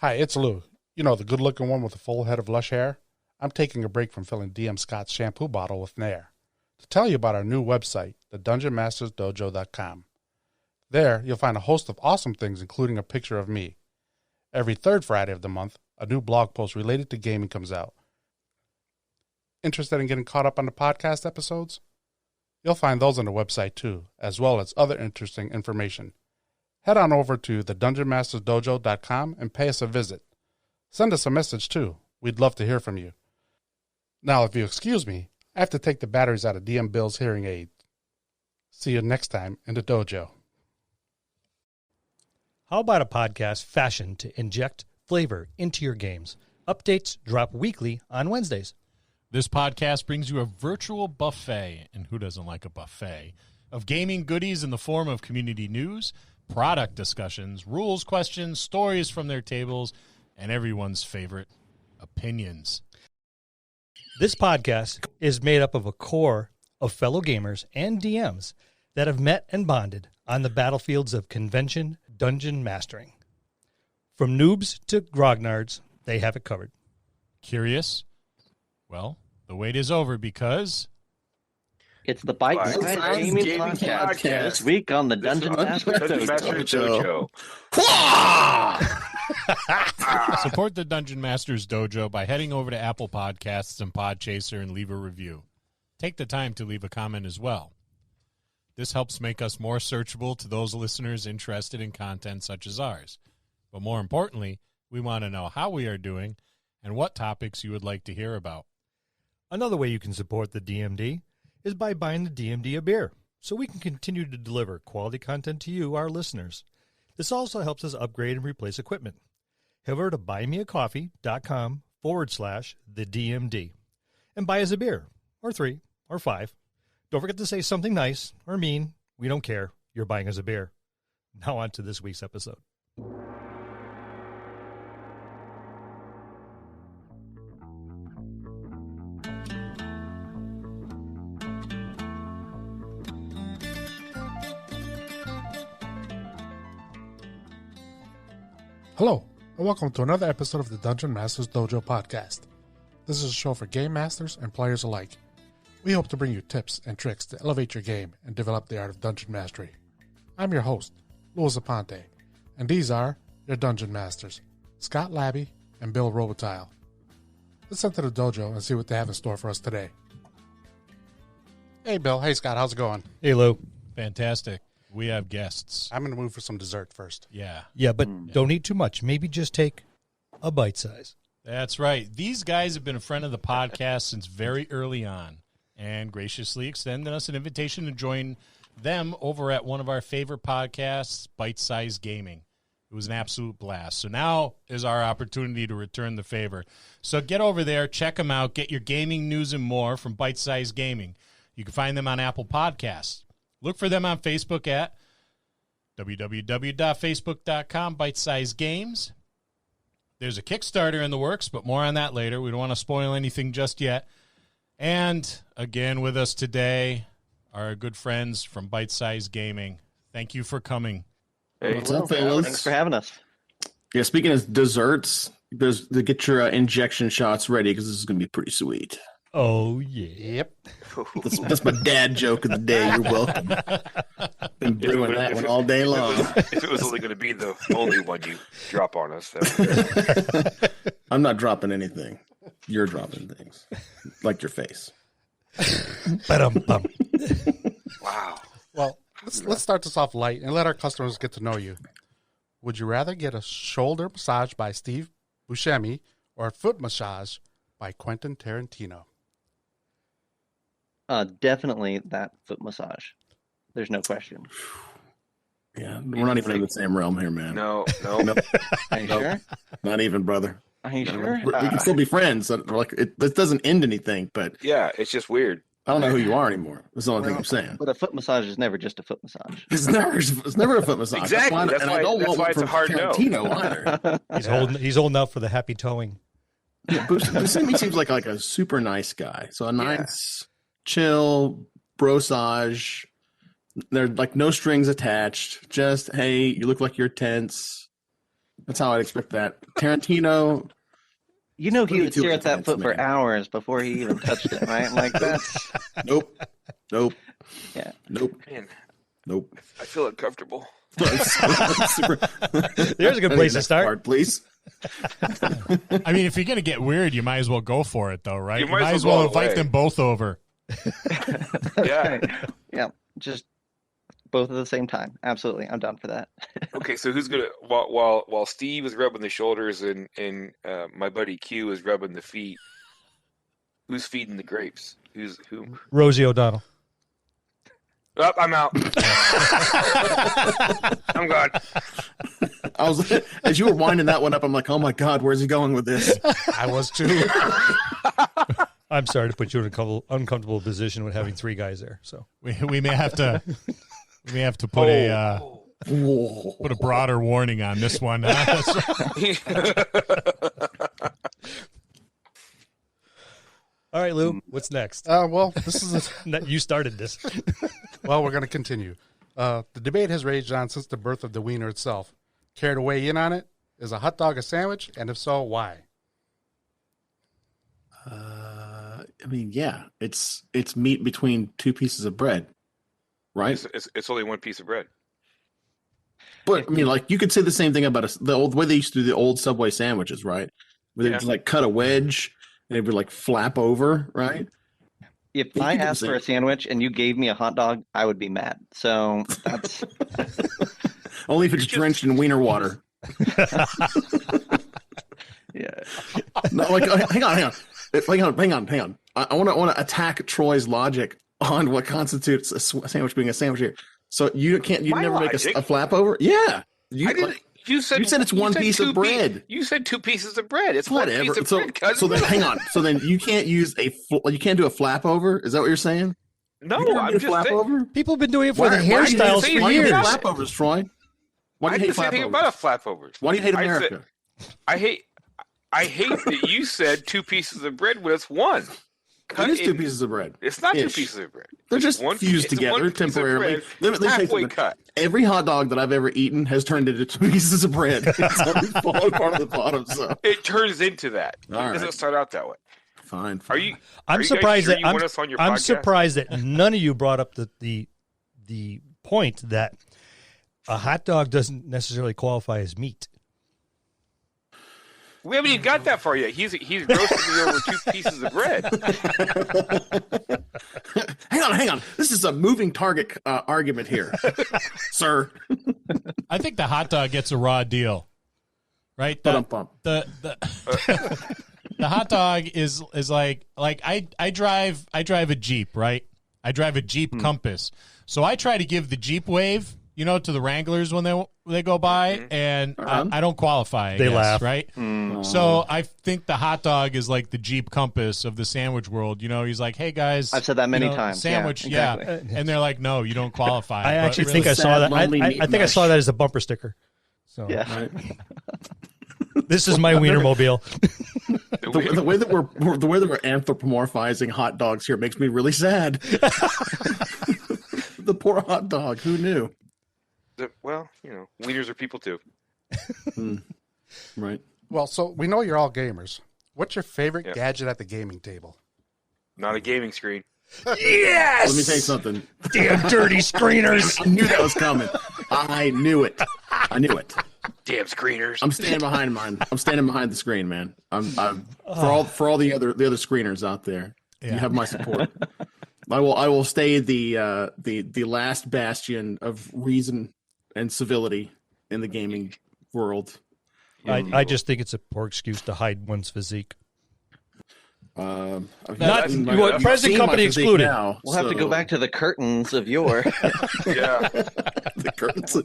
Hi, it's Lou. You know, the good-looking one with the full head of lush hair? I'm taking a break from filling DM Scott's shampoo bottle with Nair to tell you about our new website, thedungeonmastersdojo.com. There, you'll find a host of awesome things, including a picture of me. Every third Friday of the month, a new blog post related to gaming comes out. Interested in getting caught up on the podcast episodes? You'll find those on the website too, as well as other interesting information. Head on over to thedungeonmastersdojo.com and pay us a visit. Send us a message too. We'd love to hear from you. Now, if you excuse me, I have to take the batteries out of DM Bill's hearing aid. See you next time in the dojo. How about a podcast fashioned to inject flavor into your games? Updates drop weekly on Wednesdays. This podcast brings you a virtual buffet, and who doesn't like a buffet, of gaming goodies in the form of community news, product discussions, rules questions, stories from their tables, and everyone's favorite, opinions. This podcast is made up of a core of fellow gamers and DMs that have met and bonded on the battlefields of convention dungeon mastering. From noobs to grognards, they have it covered. Curious? Well, the wait is over because it's the Bite-Sized Gaming Podcast this week on the Dungeon Master Dojo. Support the Dungeon Masters Dojo by heading over to Apple Podcasts and Podchaser and leave a review. Take the time to leave a comment as well. This helps make us more searchable to those listeners interested in content such as ours. But more importantly, we want to know how we are doing and what topics you would like to hear about. Another way you can support the DMD is by buying the DMD a beer, so we can continue to deliver quality content to you, our listeners. This also helps us upgrade and replace equipment. Head over to buymeacoffee.com/thedmd and buy us a beer, or 3, or 5. Don't forget to say something nice or mean. We don't care. You're buying us a beer. Now on to this week's episode. Hello, and welcome to another episode of the Dungeon Masters Dojo podcast. This is a show for game masters and players alike. We hope to bring you tips and tricks to elevate your game and develop the art of dungeon mastery. I'm your host, Louis Aponte, and these are your Dungeon Masters, Scott Labby and Bill Robitaille. Let's enter the dojo and see what they have in store for us today. Hey Bill, hey Scott, how's it going? Hey Lou. Fantastic. We have guests. I'm in the mood for some dessert first. Yeah. Yeah, but don't eat too much. Maybe just take a bite size. That's right. These guys have been a friend of the podcast since very early on and graciously extended us an invitation to join them over at one of our favorite podcasts, Bite-Size Gaming. It was an absolute blast. So now is our opportunity to return the favor. So get over there, check them out, get your gaming news and more from Bite-Size Gaming. You can find them on Apple Podcasts. Look for them on Facebook at www.facebook.com, Bite-Size Games. There's a Kickstarter in the works, but more on that later. We don't want to spoil anything just yet. And again with us today, our good friends from Bite-Size Gaming. Thank you for coming. Hey, what's up, fellas? Thanks for having us. Yeah, speaking of desserts, there's to get your injection shots ready because this is going to be pretty sweet. Oh, yeah. Yep. That's my dad joke of the day. You're welcome. Been brewing that one all day long. If it was only going to be the only one you drop on us, I'm not dropping anything. You're dropping things. Like your face. wow. Well, let's start this off light and let our customers get to know you. Would you rather get a shoulder massage by Steve Buscemi or a foot massage by Quentin Tarintino? Definitely that foot massage. There's no question. Yeah, we're not even in the same realm here, man. No. Are you sure? Not even, brother. Are you sure? We can still be friends. So, like, this doesn't end anything, but Yeah, it's just weird. I don't know who you are anymore. That's the only thing I'm saying. But a foot massage is never just a foot massage. It's never a foot massage. Exactly. That's why It's a hard no. either. He's holding out for the happy towing. Yeah, Buscemi seems like a super nice guy. So a nice, chill brosage. There's like no strings attached. Just, hey, you look like you're tense. That's how I'd expect that. Tarantino. You know, he would stare at that intense, foot for man. hours before he even touched it, right? Like that's Nope. yeah. Nope. Man, Nope. I feel uncomfortable. Super- There's a good place to Next start. card, please. I mean, if you're gonna get weird, you might as well go for it, though, right? You You might might as as well well go all the invite way. them both over. Yeah. Yeah. Just both at the same time. Absolutely. I'm down for that. Okay, so who's gonna while Steve is rubbing the shoulders and my buddy Q is rubbing the feet? Who's feeding the grapes? Who? Rosie O'Donnell. Oh, I'm out. I'm gone. I was as you were winding that one up. I'm like, oh my god, where's he going with this? I was too. I'm sorry to put you in a uncomfortable position with having three guys there. So We may have to put Whoa. put a broader warning on this one. all right, Lou, what's next? Well, this is You started this. well, we're going to continue. The debate has raged on since the birth of the wiener itself. Care to weigh in on it? Is a hot dog a sandwich? And if so, why? I mean, yeah, it's meat between two pieces of bread, right? It's only one piece of bread. But I mean, like you could say the same thing about the old way they used to do the old Subway sandwiches, right? Where they'd Yeah. just, like cut a wedge and it would like flap over, right? If You I can do the asked for a same. sandwich and you gave me a hot dog, I would be mad. So that's Only if it's drenched in wiener water. yeah. No, like hang on. Hang on. I want to attack Troy's logic on what constitutes a sandwich being a sandwich here. So you My never make logic? a flap over? Yeah. I didn't. You said it's one piece of bread. You said two pieces of bread. It's one Whatever. piece of So, bread. Cousin. so then, hang on. So then, you can't use you can't do a flap over. Is that what you're saying? No, You never I'm did a just flap saying. over. People have been doing it for Why- the why do you hairstyles say for it? Why do you years. hate flap overs, Troy? Why do I you hate didn't say flap anything overs? about a flap overs. Why do you hate I said- America? I hate that you said two pieces of bread when it's one. It is two pieces of bread. It's not two Ish. pieces of bread. They're It's just one- fused it's together one piece of temporarily. bread, Let me tell you halfway something. cut. Every hot dog that I've ever eaten has turned into two pieces of bread. It's always fallen apart at the bottom. So It turns into that. All It right. doesn't start out that way. fine. Are you? I'm are you surprised guys sure that you want us on your I'm podcast? surprised that none of you brought up the point that a hot dog doesn't necessarily qualify as meat. We haven't even got that far yet. He's roasting me over two pieces of bread. Hang on. This is a moving target argument here, sir. I think the hot dog gets a raw deal, right? Ba-dum-bum. The the hot dog is like I drive a Jeep, right? I drive a Jeep Compass, so I try to give the Jeep wave, to the Wranglers when they go by, and I don't qualify. They laugh. right? So I think the hot dog is like the Jeep Compass of the sandwich world. He's like, hey guys, I've said that many times. Sandwich, Yeah, exactly. and they're like, no, you don't qualify. I But actually really- think I saw sad, that. lonely I meat think I saw mesh. that as a bumper sticker. So Yeah. Right. this is my Wienermobile. The way that we're anthropomorphizing hot dogs here makes me really sad. The poor hot dog. Who knew? Well, wieners are people too. Right. Well, so we know you're all gamers. What's your favorite Yeah. gadget at the gaming table? Not a gaming screen. Yes. Let me tell you something. Damn dirty screeners. I knew that was coming. I knew it. Damn screeners. I'm standing behind mine. I'm standing behind the screen, man. I'm for all the other screeners out there. Yeah. You have my support. I will stay the last bastion of reason and civility in the gaming world. I just think it's a poor excuse to hide one's physique. I've Not- seen present seen company my physique excluded. now, We'll have to go so back to the curtains of your. Yeah. the curtains.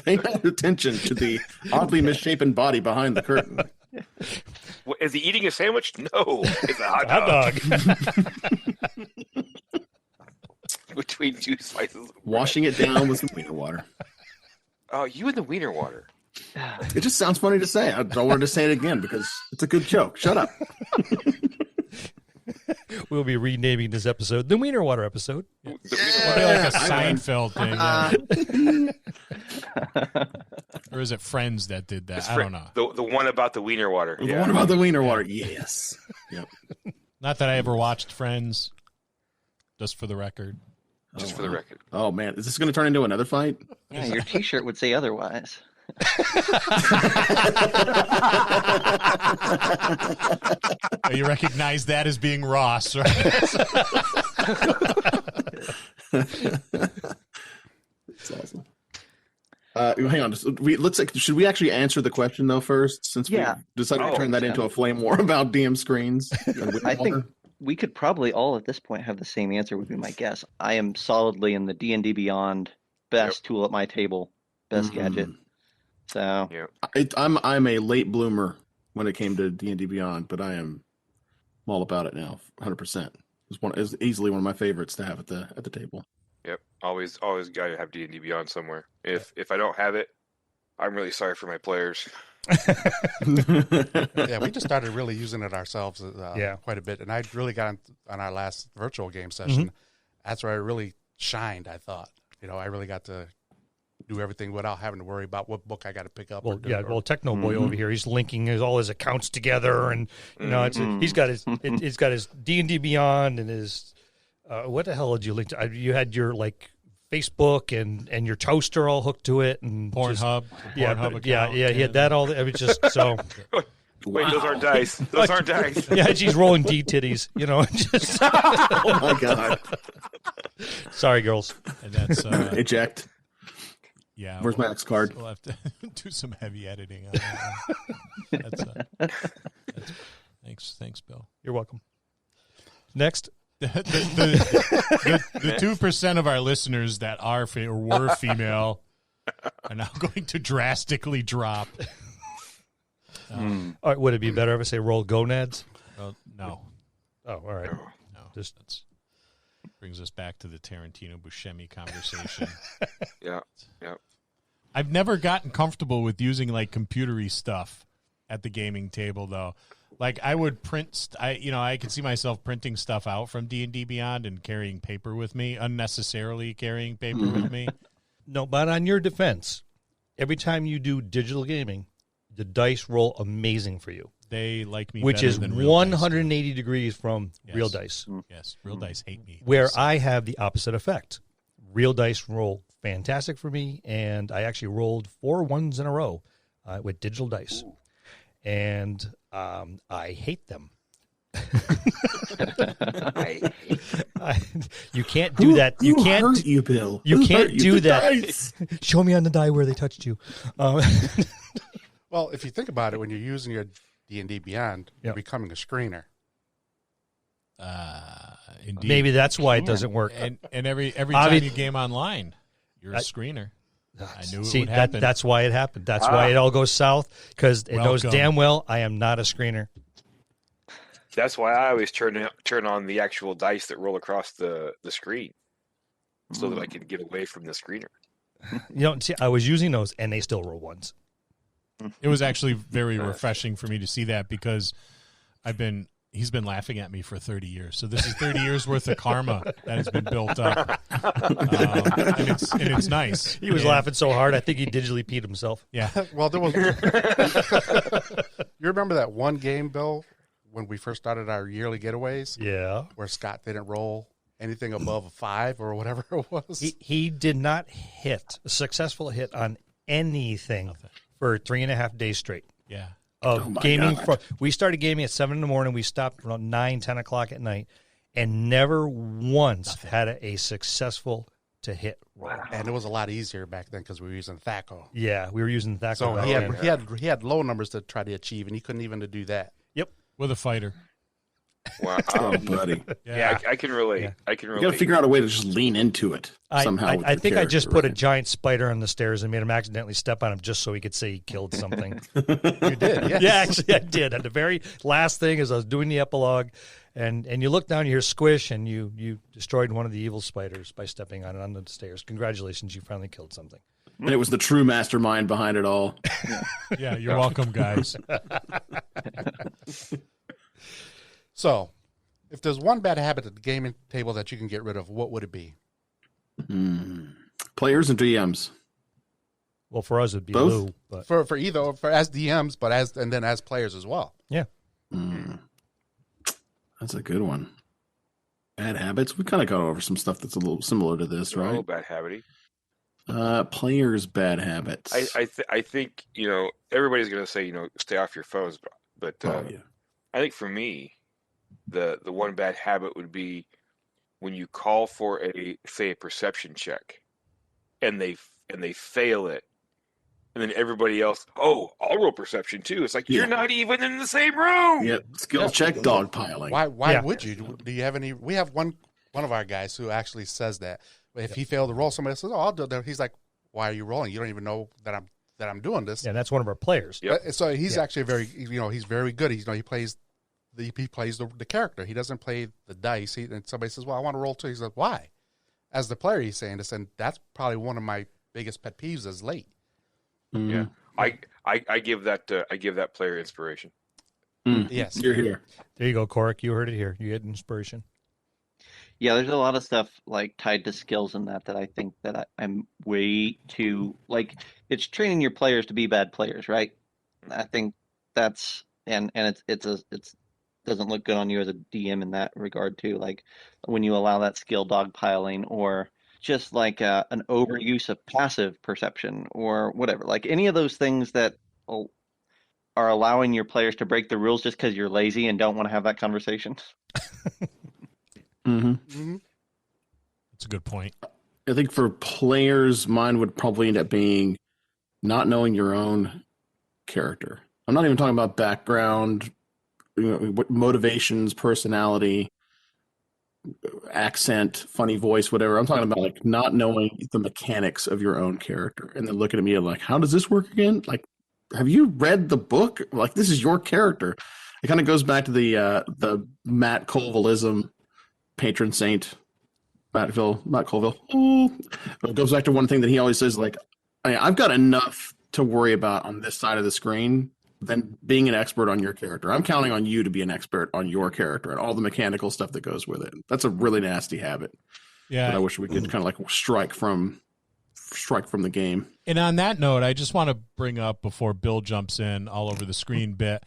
Pay attention to the oddly misshapen body behind the curtain. What, is he eating a sandwich? No, it's a hot Hot dog. dog. Between two slices of bread. Washing it down with some wiener water. Oh, you and the wiener water. It just sounds funny to say. I don't want to say it again because it's a good joke. Shut up. We'll be renaming this episode the Wiener Water episode. The wiener It'd water. be like a I know. Seinfeld thing. Yeah. Or is it Friends that did that? It's I don't know. The one about the wiener water. The one about the wiener water. Yes. Yep. Not that I ever watched Friends, just for the record. Just for the record. Oh, man. Is this going to turn into another fight? Yeah, your T-shirt would say otherwise. You recognize that as being Ross, right? That's awesome. Hang on. Should we actually answer the question though first, since we decided to turn that into a flame war about DM screens? I think we could probably all at this point have the same answer. Would be my guess. I am solidly in the D&D Beyond best tool at my table, best gadget. So I'm a late bloomer when it came to D&D Beyond, but I'm all about it now, 100%. It's easily one of my favorites to have at the table. Yep, always got to have D&D Beyond somewhere. If I don't have it, I'm really sorry for my players. Yeah, we just started really using it ourselves quite a bit, and I really got on our last virtual game session. That's where I really shined. I thought, I really got to do everything without having to worry about what book I got to pick up. Well, Techno Boy over here, he's linking all his accounts together, and he's got his D&D Beyond and his what the hell did you link to? You had your Facebook and your toaster all hooked to it, and Pornhub. He had that all. It was just so. Wait, those aren't dice. Those aren't dice. Yeah, she's rolling D titties. Just. Oh my god! Sorry, girls. And that's eject. Yeah. Where's my X card? We'll have to do some heavy editing on that one. Thanks, Bill. You're welcome. Next. The 2% of our listeners that are or were female are now going to drastically drop. All right, would it be better if I say roll gonads? No. Oh, all right. No. That's brings us back to the Tarantino Buscemi conversation. Yeah. I've never gotten comfortable with using computery stuff at the gaming table, though. I would print. I could see myself printing stuff out from D&D Beyond and carrying paper with me, unnecessarily carrying paper with me. No, but on your defense, every time you do digital gaming, the dice roll amazing for you. They like me, which better is than real 180 degrees from real dice. Yes, real dice hate me. Where I have the opposite effect. Real dice roll fantastic for me, and I actually rolled 4 ones in a row with digital dice. Ooh. And I hate them. You can't do that. You can't hurt you, Bill. You can't do that. Show me on the die where they touched you. Well, if you think about it, when you're using your D&D Beyond, you're becoming a screener. Indeed. Maybe that's why it doesn't work. And every time you game online, you're a screener. I knew it would happen. That's why it happened. That's why it all goes south, because it knows damn well I am not a screener. That's why I always turn on the actual dice that roll across the screen, so that I can get away from the screener. See, I was using those, and they still roll ones. It was actually very refreshing for me to see that, because he's been laughing at me for 30 years. So this is 30 years worth of karma that has been built up. And it's nice. He was laughing so hard, I think he digitally peed himself. Yeah. Well, there was. You remember that one game, Bill, when we first started our yearly getaways? Yeah. Where Scott didn't roll anything above a 5 or whatever it was? He did not hit a successful hit on anything for 3.5 days straight. Yeah. Gaming. We started gaming at 7 a.m. We stopped around 9, 10 o'clock at night, and never once had a successful to hit roll. And it was a lot easier back then because we were using THACO. Yeah, we were using THACO. So he had low numbers to try to achieve, and he couldn't even do that. Yep. With a fighter. Wow, buddy. Yeah, I can relate. Yeah. I can relate. You got to figure out a way to just lean into it somehow. I think I just put a giant spider on the stairs and made him accidentally step on him just so he could say he killed something. You did, yes. Yeah, actually I did. At the very last thing, as I was doing the epilogue, and you look down, you hear squish, and you destroyed one of the evil spiders by stepping on it on the stairs. Congratulations, you finally killed something. And it was the true mastermind behind it all. Yeah, you're welcome, guys. So, if there's one bad habit at the gaming table that you can get rid of, what would it be? Players and DMs. Well, for us it'd be Both? Lou, but For either for as DMs, but as players as well. yeah. That's a good one. Bad habits. We kind of got over some stuff that's a little similar to this, A little right? bad habity. Players' bad habits. I think everybody's gonna say stay off your phones, but yeah. I think for me, the one bad habit would be when you call for a perception check, and they fail it, and then everybody else, I'll roll perception too. It's like you're not even in the same room. Yep. Skill check dogpiling. Why would you? Do you have any? We have one of our guys who actually says that if he failed to roll, somebody says, I'll do that. He's like, why are you rolling? You don't even know that I'm doing this. Yeah, that's one of our players. Yep. So he's actually he's very good. He plays the character. He doesn't play the dice. And somebody says, well, I want to roll too. He's like, why? As the player, he's saying this, and that's probably one of my biggest pet peeves is late. Yeah, I give that player inspiration. Yes, You're here. There you go, Cork. You heard it here. You get inspiration. Yeah, there's a lot of stuff like tied to skills in that I think that I'm way too like. It's training your players to be bad players, right? I think that's and it's doesn't look good on you as a DM in that regard too. Like when you allow that skill dogpiling or just like an overuse of passive perception or whatever. Like any of those things that are allowing your players to break the rules just because you're lazy and don't want to have that conversation. That's a good point. I think for players, mine would probably end up being not knowing your own character. I'm not even talking about background, motivations, personality, accent, funny voice, whatever. I'm talking about like not knowing the mechanics of your own character and then looking at me like, how does this work again? Like, have you read the book? Like, this is your character. It kind of goes back to the Matt Colvillism, patron saint, Matt Colville. It goes back to one thing that he always says, like, I've got enough to worry about on this side of the screen than being an expert on your character. I'm counting on you to be an expert on your character and all the mechanical stuff that goes with it. That's a really nasty habit. Yeah. That I wish we could kind of like strike from the game. And on that note, I just want to bring up before Bill jumps in all over the screen bit.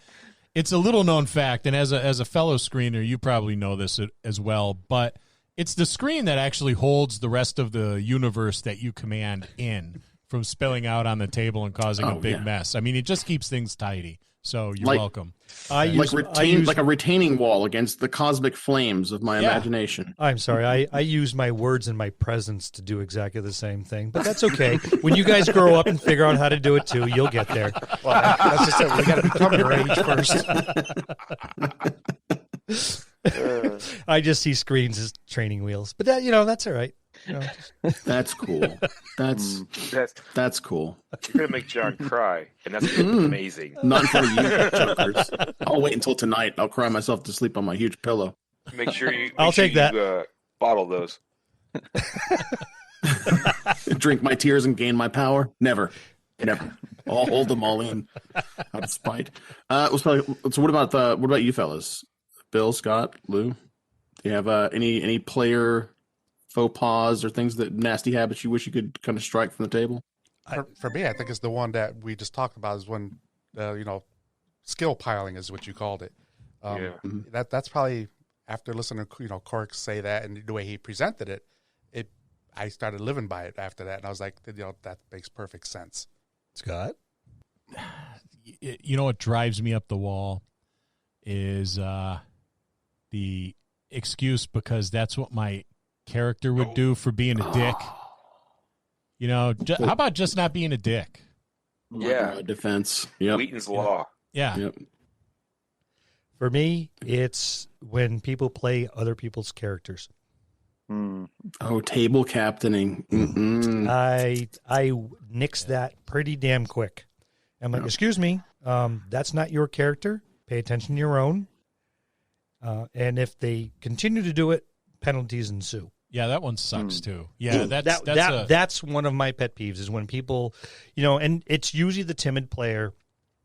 It's a little known fact, and as a fellow screener, you probably know this as well, but it's the screen that actually holds the rest of the universe that you command in from spilling out on the table and causing a big mess. I mean, it just keeps things tidy. So you're welcome. I use like a retaining wall against the cosmic flames of my imagination. I'm sorry. I use my words and my presence to do exactly the same thing, but that's okay. When you guys grow up and figure out how to do it too, you'll get there. Well, that's just it. We got to become your age first. I just see screens as training wheels, but that's all right. That's cool. That's cool. You're gonna make John cry, and that's amazing. Not in front of you, jokers. I'll wait until tonight. I'll cry myself to sleep on my huge pillow. Make sure you. I'll take that. Bottle those. Drink my tears and gain my power? Never. I'll hold them all in out of spite. So what about you fellas? Bill, Scott, Lou? Do you have any player faux pas or nasty habits you wish you could kind of strike from the table? For me, I think it's the one that we just talked about is when, skill piling is what you called it. That's probably after listening to, Cork say that and the way he presented it, I started living by it after that. And I was like, that makes perfect sense. Scott? What drives me up the wall is the excuse because that's what my character would do for being a dick. How about just not being a dick? Yeah. Defense. Yep. Wheaton's Law. Yeah. Yep. For me, it's when people play other people's characters. Oh, table captaining. Mm-mm. I nix that pretty damn quick. I'm like, excuse me, that's not your character. Pay attention to your own. And if they continue to do it, penalties ensue. Yeah, that one sucks too. Yeah, that's one of my pet peeves is when people, and it's usually the timid player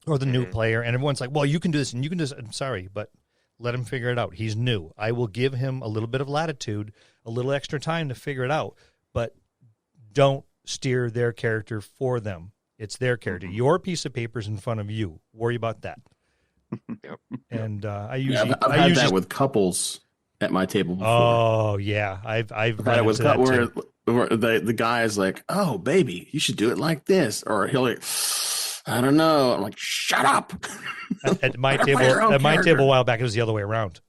or the new player, and everyone's like, well, you can do this and you can do this. I'm sorry, but let him figure it out. He's new. I will give him a little bit of latitude, a little extra time to figure it out, but don't steer their character for them. It's their character. Your piece of paper's in front of you. Worry about that. Yep. And I Yeah, usually I've had that with couples at my table before. Oh yeah, I've I've run had it with into that where too. the guy is like, "Oh, baby, you should do it like this," or he'll like, "I don't know." I'm like, "Shut up." At my Play your own table character. a while back, it was the other way around.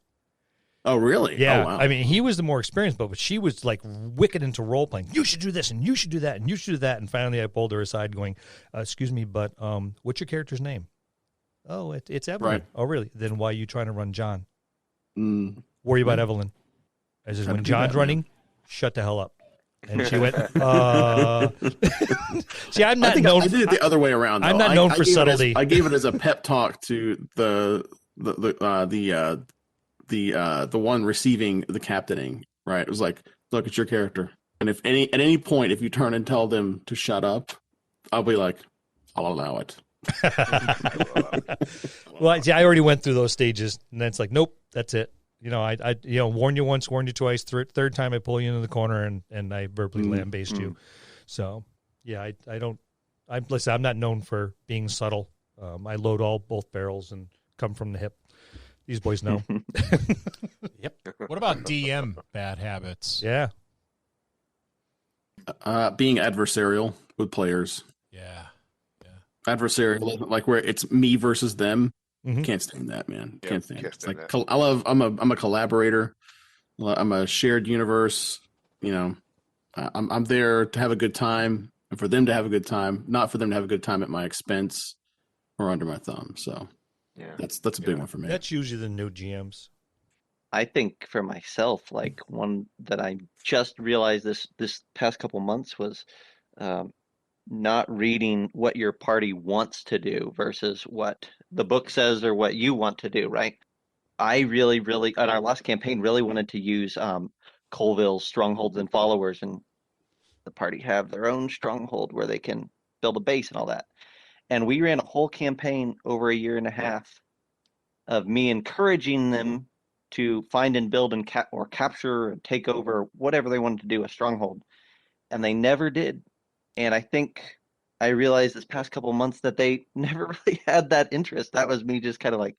Oh, really? Yeah, Oh, wow. I mean, he was the more experienced, but she was like wicked into role playing. You should do this, and you should do that, and you should do that. And finally, I pulled her aside, going, "Excuse me, but what's your character's name?" "Oh, it's Evelyn." Right. "Oh, really? Then why are you trying to run John?" Yeah. "Worry about Evelyn." I says, Gotta "When do John's that, running, shut the hell up." And she went, See, I'm I not think known. I did it the other way around. Though. I'm not known for gave it subtlety. I gave it as a pep talk to the one receiving the captaining. Right? It was like, look, it's your character, and if at any point if you turn and tell them to shut up, I'll be like, I'll allow it. Well, see, I already went through those stages, and then it's like, nope, that's it. I warn you once, warn you twice. Third time, I pull you into the corner and I verbally lambaste you. So, yeah, I'm not known for being subtle. I load both barrels and come from the hip. These boys know. Yep. What about DM bad habits? Yeah. Being adversarial with players. Yeah. Adversarial, like where it's me versus them. Mhm. Can't stand that, man. Yep, Can't stand can't it. It's stand like that. I'm a collaborator. I'm a shared universe. I'm there to have a good time and for them to have a good time, not for them to have a good time at my expense or under my thumb. So Yeah. that's a big one for me. That's usually the new GMs. I think for myself, like one that I just realized this past couple months was not reading what your party wants to do versus what the book says or what you want to do, right? I really, really, on our last campaign, really wanted to use Colville's strongholds and followers, and the party have their own stronghold where they can build a base and all that. And we ran a whole campaign over a year and a half of me encouraging them to find and build and capture and take over whatever they wanted to do, a stronghold, and they never did. And I think I realized this past couple of months that they never really had that interest. That was me just kind of like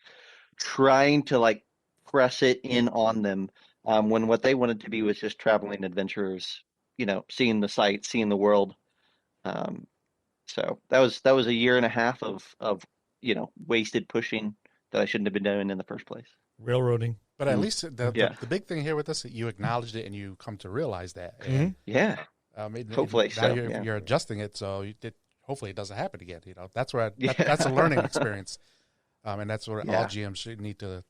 trying to like press it in on them, when what they wanted to be was just traveling adventurers, seeing the sights, seeing the world. So that was a year and a half of wasted pushing that I shouldn't have been doing in the first place. Railroading. But at least Yeah. the big thing here with this, you acknowledged it and you come to realize that. Mhm. And, Yeah. Hopefully now so, you're, yeah. you're adjusting it, so hopefully it doesn't happen again. That's where Yeah. that's a learning experience, and that's what Yeah. all GMs should need to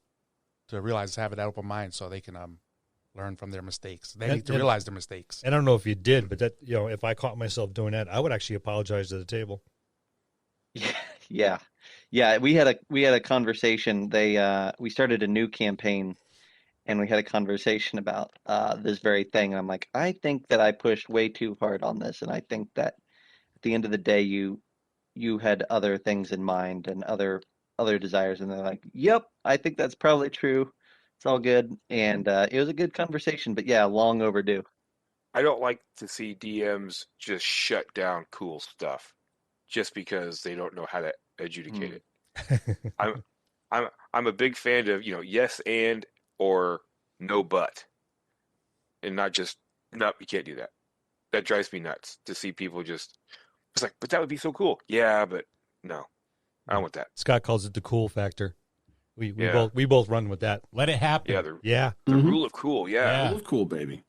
realize, have an open mind, so they can learn from their mistakes. They need to realize their mistakes. I don't know if you did, but that if I caught myself doing that, I would actually apologize to the table. Yeah. We had a conversation. We started a new campaign, and we had a conversation about this very thing. And I'm like, I think that I pushed way too hard on this, and I think that at the end of the day, you had other things in mind and other desires. And they're like, yep, I think that's probably true. It's all good, and it was a good conversation. But yeah, long overdue. I don't like to see DMs just shut down cool stuff just because they don't know how to adjudicate it. I'm a big fan of yes and or no but, and not just no, you can't do that. That drives me nuts to see people just. It's like, but that would be so cool. Yeah, but no, I don't want that. Scott calls it the cool factor. We Yeah. both run with that. Let it happen. Yeah, the Mhm. rule of cool. Yeah. I love cool, baby.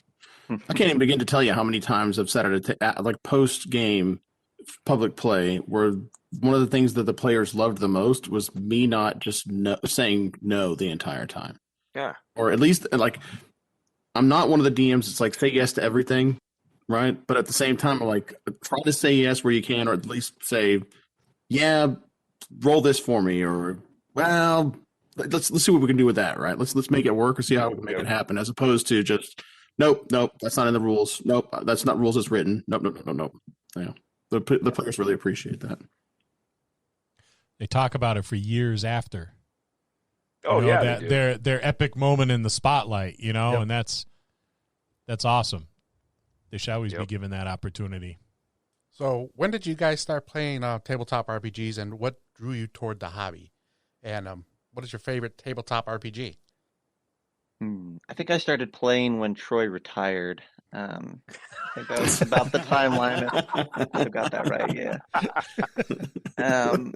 I can't even begin to tell you how many times I've said it like post game public play, where one of the things that the players loved the most was me not just saying no the entire time. Yeah. Or at least like I'm not one of the DMs that's like say yes to everything, right? But at the same time, I'm like try to say yes where you can, or at least say, yeah, roll this for me, or well, let's see what we can do with that, right? Let's make it work or see how we can make it happen, as opposed to just nope, that's not in the rules. Nope, that's not rules as written. Nope. Yeah, the players really appreciate that. They talk about it for years after. Oh You know, yeah, that they do. their epic moment in the spotlight, Yep. and that's awesome. They should always be Yep. given that opportunity. So when did you guys start playing tabletop RPGs, and what drew you toward the hobby? And what is your favorite tabletop RPG? I think I started playing when Troy retired. I think that was about the timeline. If I got that right, yeah. Um,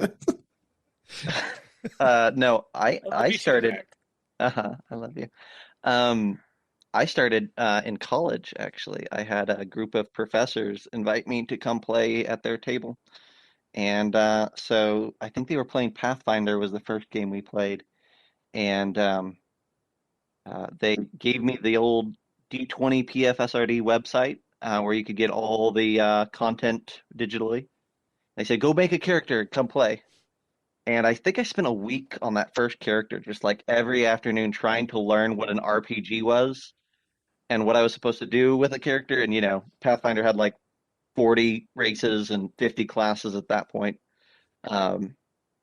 no, I started. I love you. Um, I started in college, actually. I had a group of professors invite me to come play at their table. And so I think they were playing Pathfinder was the first game we played. And they gave me the old D20 PFSRD website where you could get all the content digitally. They said, go make a character, come play. And I think I spent a week on that first character, just like every afternoon trying to learn what an RPG was and what I was supposed to do with a character. And, Pathfinder had like 40 races and 50 classes at that point. Um,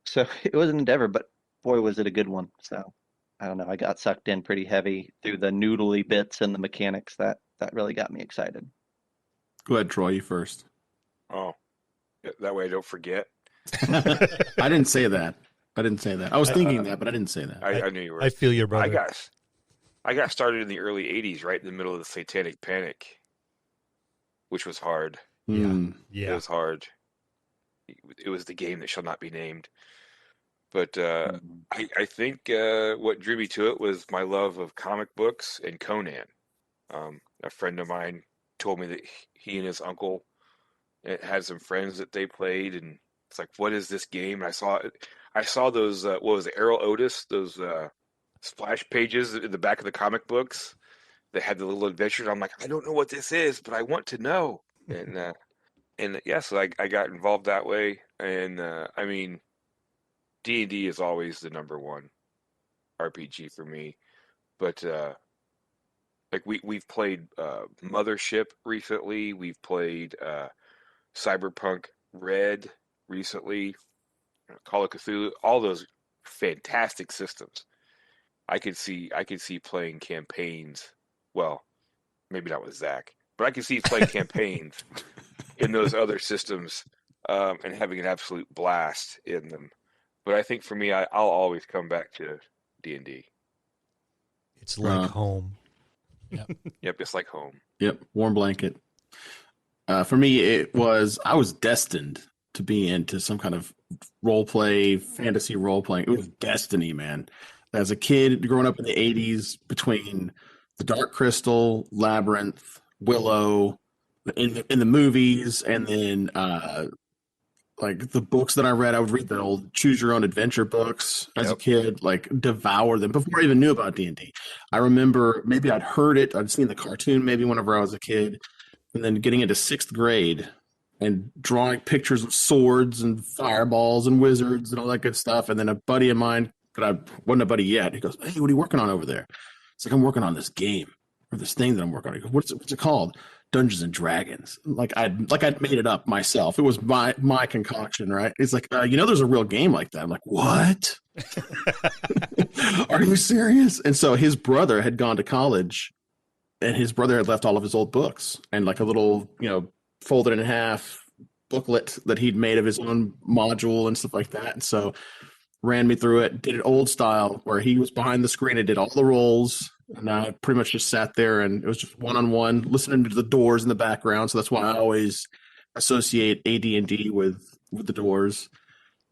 so it was an endeavor, but boy, was it a good one. So I don't know. I got sucked in pretty heavy through the noodly bits and the mechanics that really got me excited. Go ahead, Troy, you first. Oh, that way I don't forget. I didn't say that. I was thinking that, but I didn't say that. I knew you were. I feel your brother. I got started in the early 80s, right in the middle of the Satanic Panic, which was hard. Hmm. It was hard. It was the game that shall not be named. But I think what drew me to it was my love of comic books and Conan. A friend of mine told me that he and his uncle had some friends that they played, and it's like, what is this game? And I saw those, what was it, Errol Otis, those splash pages in the back of the comic books that had the little adventures. I'm like, I don't know what this is, but I want to know. And yeah, so I got involved that way. And I mean, D&D is always the number one RPG for me. But like we've played Mothership recently. We've played Cyberpunk Red recently. Call of Cthulhu. All those fantastic systems. I could see playing campaigns. Well, maybe not with Zach, but I could see playing campaigns in those other systems and having an absolute blast in them. But I think for me, I'll always come back to D&D. It's like home. Yep, it's like home. Yep, warm blanket. For me, I was destined to be into some kind of fantasy role playing. It was destiny, man. As a kid, growing up in the 80s, between The Dark Crystal, Labyrinth, Willow, in the movies, and then like the books that I read, I would read the old Choose Your Own Adventure books as a kid, like devour them before I even knew about D&D. I remember maybe I'd heard it, I'd seen the cartoon maybe whenever I was a kid, and then getting into 6th grade and drawing pictures of swords and fireballs and wizards and all that good stuff. And then a buddy of mine, but I wasn't a buddy yet, he goes, "Hey, what are you working on over there?" It's like, "I'm working on this game or this thing that I'm working on." He goes, what's it called? Dungeons and Dragons. I'd made it up myself. It was my concoction, right? It's like, there's a real game like that. I'm like, what? Are you serious? And so his brother had gone to college, and his brother had left all of his old books and like a little, folded in half booklet that he'd made of his own module and stuff like that. And so ran me through it, did it old style where he was behind the screen and did all the rolls. And I pretty much just sat there, and it was just one-on-one, listening to the Doors in the background. So that's why I always associate AD&D with the Doors.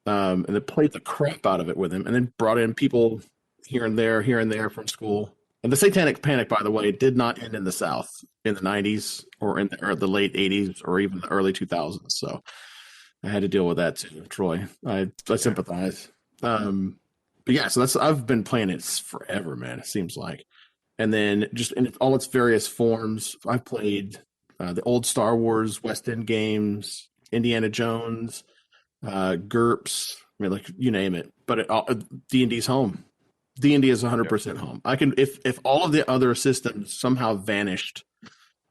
And then played the crap out of it with him, and then brought in people here and there from school. And the Satanic Panic, by the way, did not end in the South in the 90s or in the late 80s or even the early 2000s. So I had to deal with that too, Troy. I sympathize. But yeah, so I've been playing it forever, man. It seems like. And then just in all its various forms, I've played the old Star Wars West End games, Indiana Jones, GURPS, I mean, like you name it. But D&D's home. D&D is 100% home. I can, if all of the other systems somehow vanished,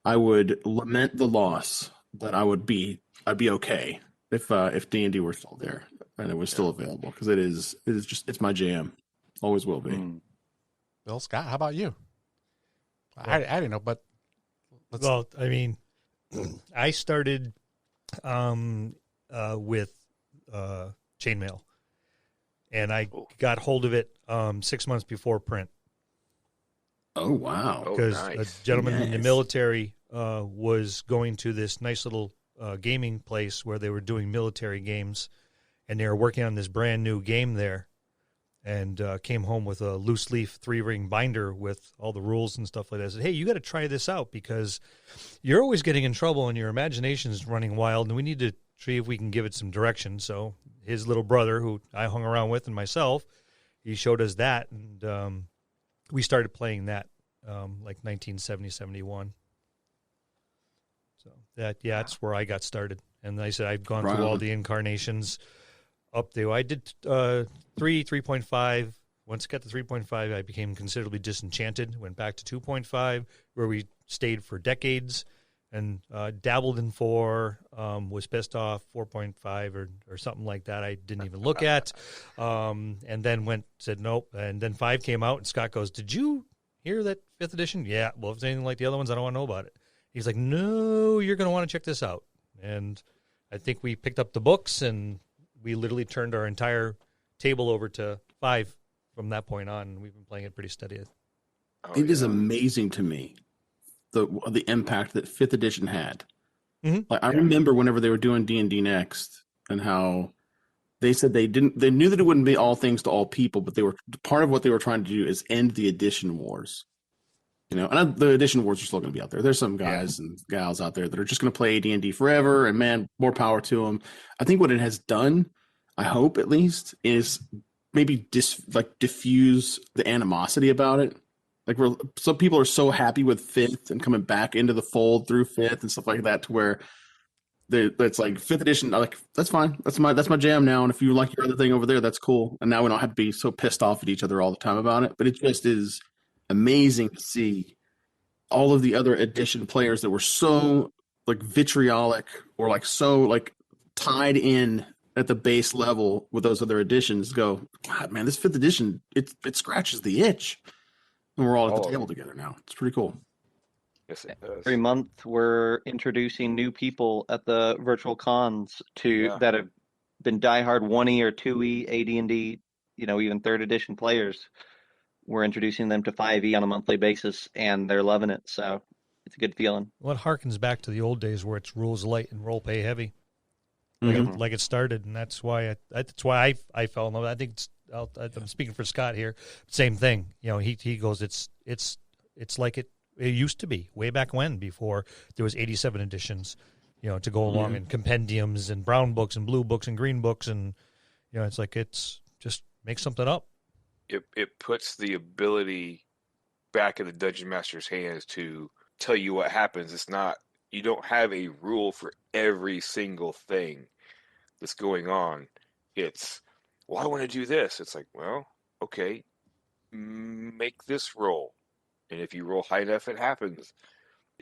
I would lament the loss, but I'd be okay if D&D were still there and it was still available, because it's my jam, always will be. Bill, Scott, how about you? I didn't know, but I mean, I started with chainmail, and I got hold of it 6 months before print. Oh, wow. Because nice. a gentleman in the military was going to this nice little gaming place where they were doing military games, and they were working on this brand new game there, and came home with a loose leaf 3-ring binder with all the rules and stuff like that. I said, hey, you got to try this out because you're always getting in trouble and your imagination's running wild, and we need to see if we can give it some direction. So his little brother, who I hung around with, and myself, he showed us that, and we started playing that like 1970, 71. So that's where I got started. And I said I've gone through all the incarnations up there. I did 3.5. Once I got to 3.5, I became considerably disenchanted. Went back to 2.5, where we stayed for decades, and dabbled in 4. Was pissed off 4.5 or something like that. I didn't even look at. And then said nope. And then 5 came out, and Scott goes, "Did you hear that 5th edition?" Yeah. Well, if it's anything like the other ones, I don't want to know about it. He's like, "No, you're going to want to check this out." And I think we picked up the books, and we literally turned our entire table over to 5 from that point on. And we've been playing it pretty steady. It is amazing to me the impact that 5th edition had. Mm-hmm. Like I remember whenever they were doing D&D Next, and how they said they knew that it wouldn't be all things to all people, but they were part of what they were trying to do is end the edition wars. And the edition wars are still going to be out there. There's some guys and gals out there that are just going to play D&D forever, and man, more power to them. I think what it has done, I hope at least, is maybe diffuse the animosity about it. Like some people are so happy with 5th and coming back into the fold through 5th and stuff like that, to where it's like 5th edition. Like that's fine. That's my jam now. And if you like your other thing over there, that's cool. And now we don't have to be so pissed off at each other all the time about it. But it just is amazing to see all of the other edition players that were so like vitriolic or like so like tied in at the base level with those other editions go, God, man, this 5th edition, it scratches the itch. And we're all at the table together now. It's pretty cool. Yes, it does. Every month we're introducing new people at the virtual cons that have been diehard 1E or 2E AD&D, even 3rd edition players. We're introducing them to 5E on a monthly basis, and they're loving it. So it's a good feeling. Well, it harkens back to the old days where it's rules light and role play heavy, like it started, and that's why I fell in love. I think I'm speaking for Scott here. Same thing. He goes, it's like it used to be way back when, before there was 87 editions, to go along, and compendiums and brown books and blue books and green books, and it's like it's just make something up. It puts the ability back in the dungeon master's hands to tell you what happens. It's not, you don't have a rule for every single thing that's going on. It's, well, I want to do this. It's like, well, okay, make this roll. And if you roll high enough, it happens.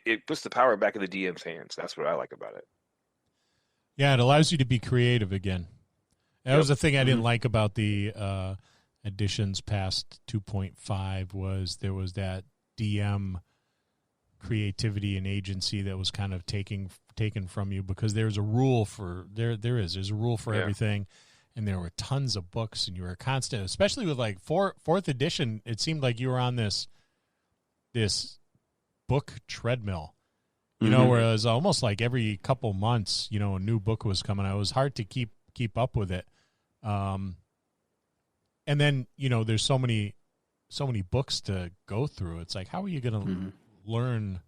It puts the power back in the DM's hands. That's what I like about it. Yeah, it allows you to be creative again. That was the thing I didn't like about the editions past 2.5 was there was that DM creativity and agency that was kind of taken from you, because there's a rule for there's a rule for everything, and there were tons of books, and you were constant, especially with like fourth edition. It seemed like you were on this book treadmill, whereas almost like every couple months, a new book was coming out. It was hard to keep up with it. And then, there's so many books to go through. It's like, how are you going to learn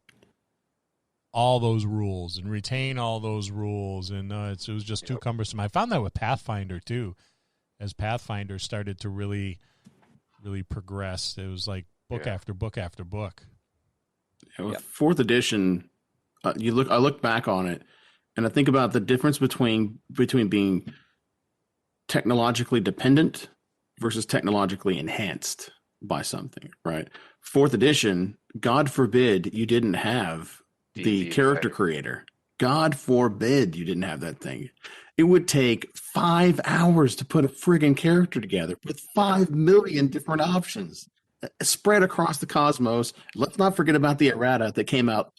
all those rules and retain all those rules? And it was just too cumbersome. I found that with Pathfinder too. As Pathfinder started to really, really progress, it was like book after book after book. Yeah, with 4th edition, I look back on it, and I think about the difference between being technologically dependent versus technologically enhanced by something, right? 4th edition, God forbid you didn't have the character creator. God forbid you didn't have that thing. It would take 5 hours to put a friggin' character together with 5 million different options spread across the cosmos. Let's not forget about the errata that came out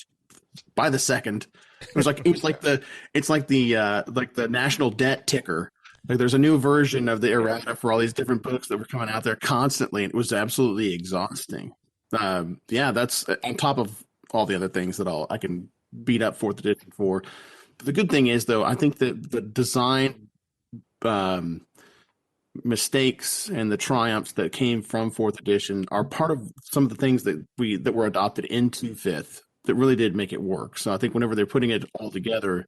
by the second. It's like the national debt ticker. Like there's a new version of the errata for all these different books that were coming out there constantly, and it was absolutely exhausting. That's on top of all the other things that I can beat up fourth edition for. But the good thing is, though, I think that the design mistakes and the triumphs that came from fourth edition are part of some of the things that were adopted into fifth that really did make it work. So I think whenever they're putting it all together,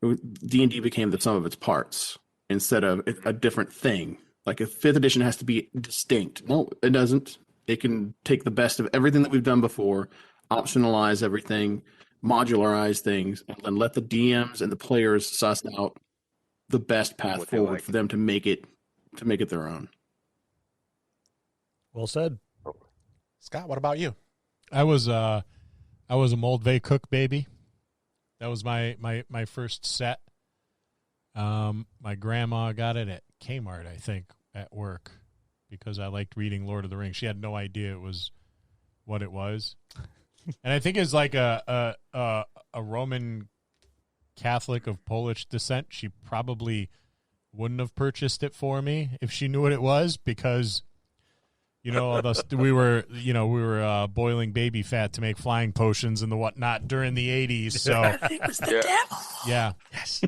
D&D became the sum of its parts instead of a different thing. Like if fifth edition has to be distinct. No, it doesn't. It can take the best of everything that we've done before, optionalize everything, modularize things, and then let the DMs and the players suss out the best path forward for them to make it their own. Well said. Scott, what about you? I was a Moldvay cook baby. That was my first set. My grandma got it at Kmart, I think, at work, because I liked reading Lord of the Rings. She had no idea it was what it was, and I think it's like a Roman Catholic of Polish descent. She probably wouldn't have purchased it for me if she knew what it was, because we were boiling baby fat to make flying potions and the whatnot during the 80s. So it was the devil. Yeah. Yes.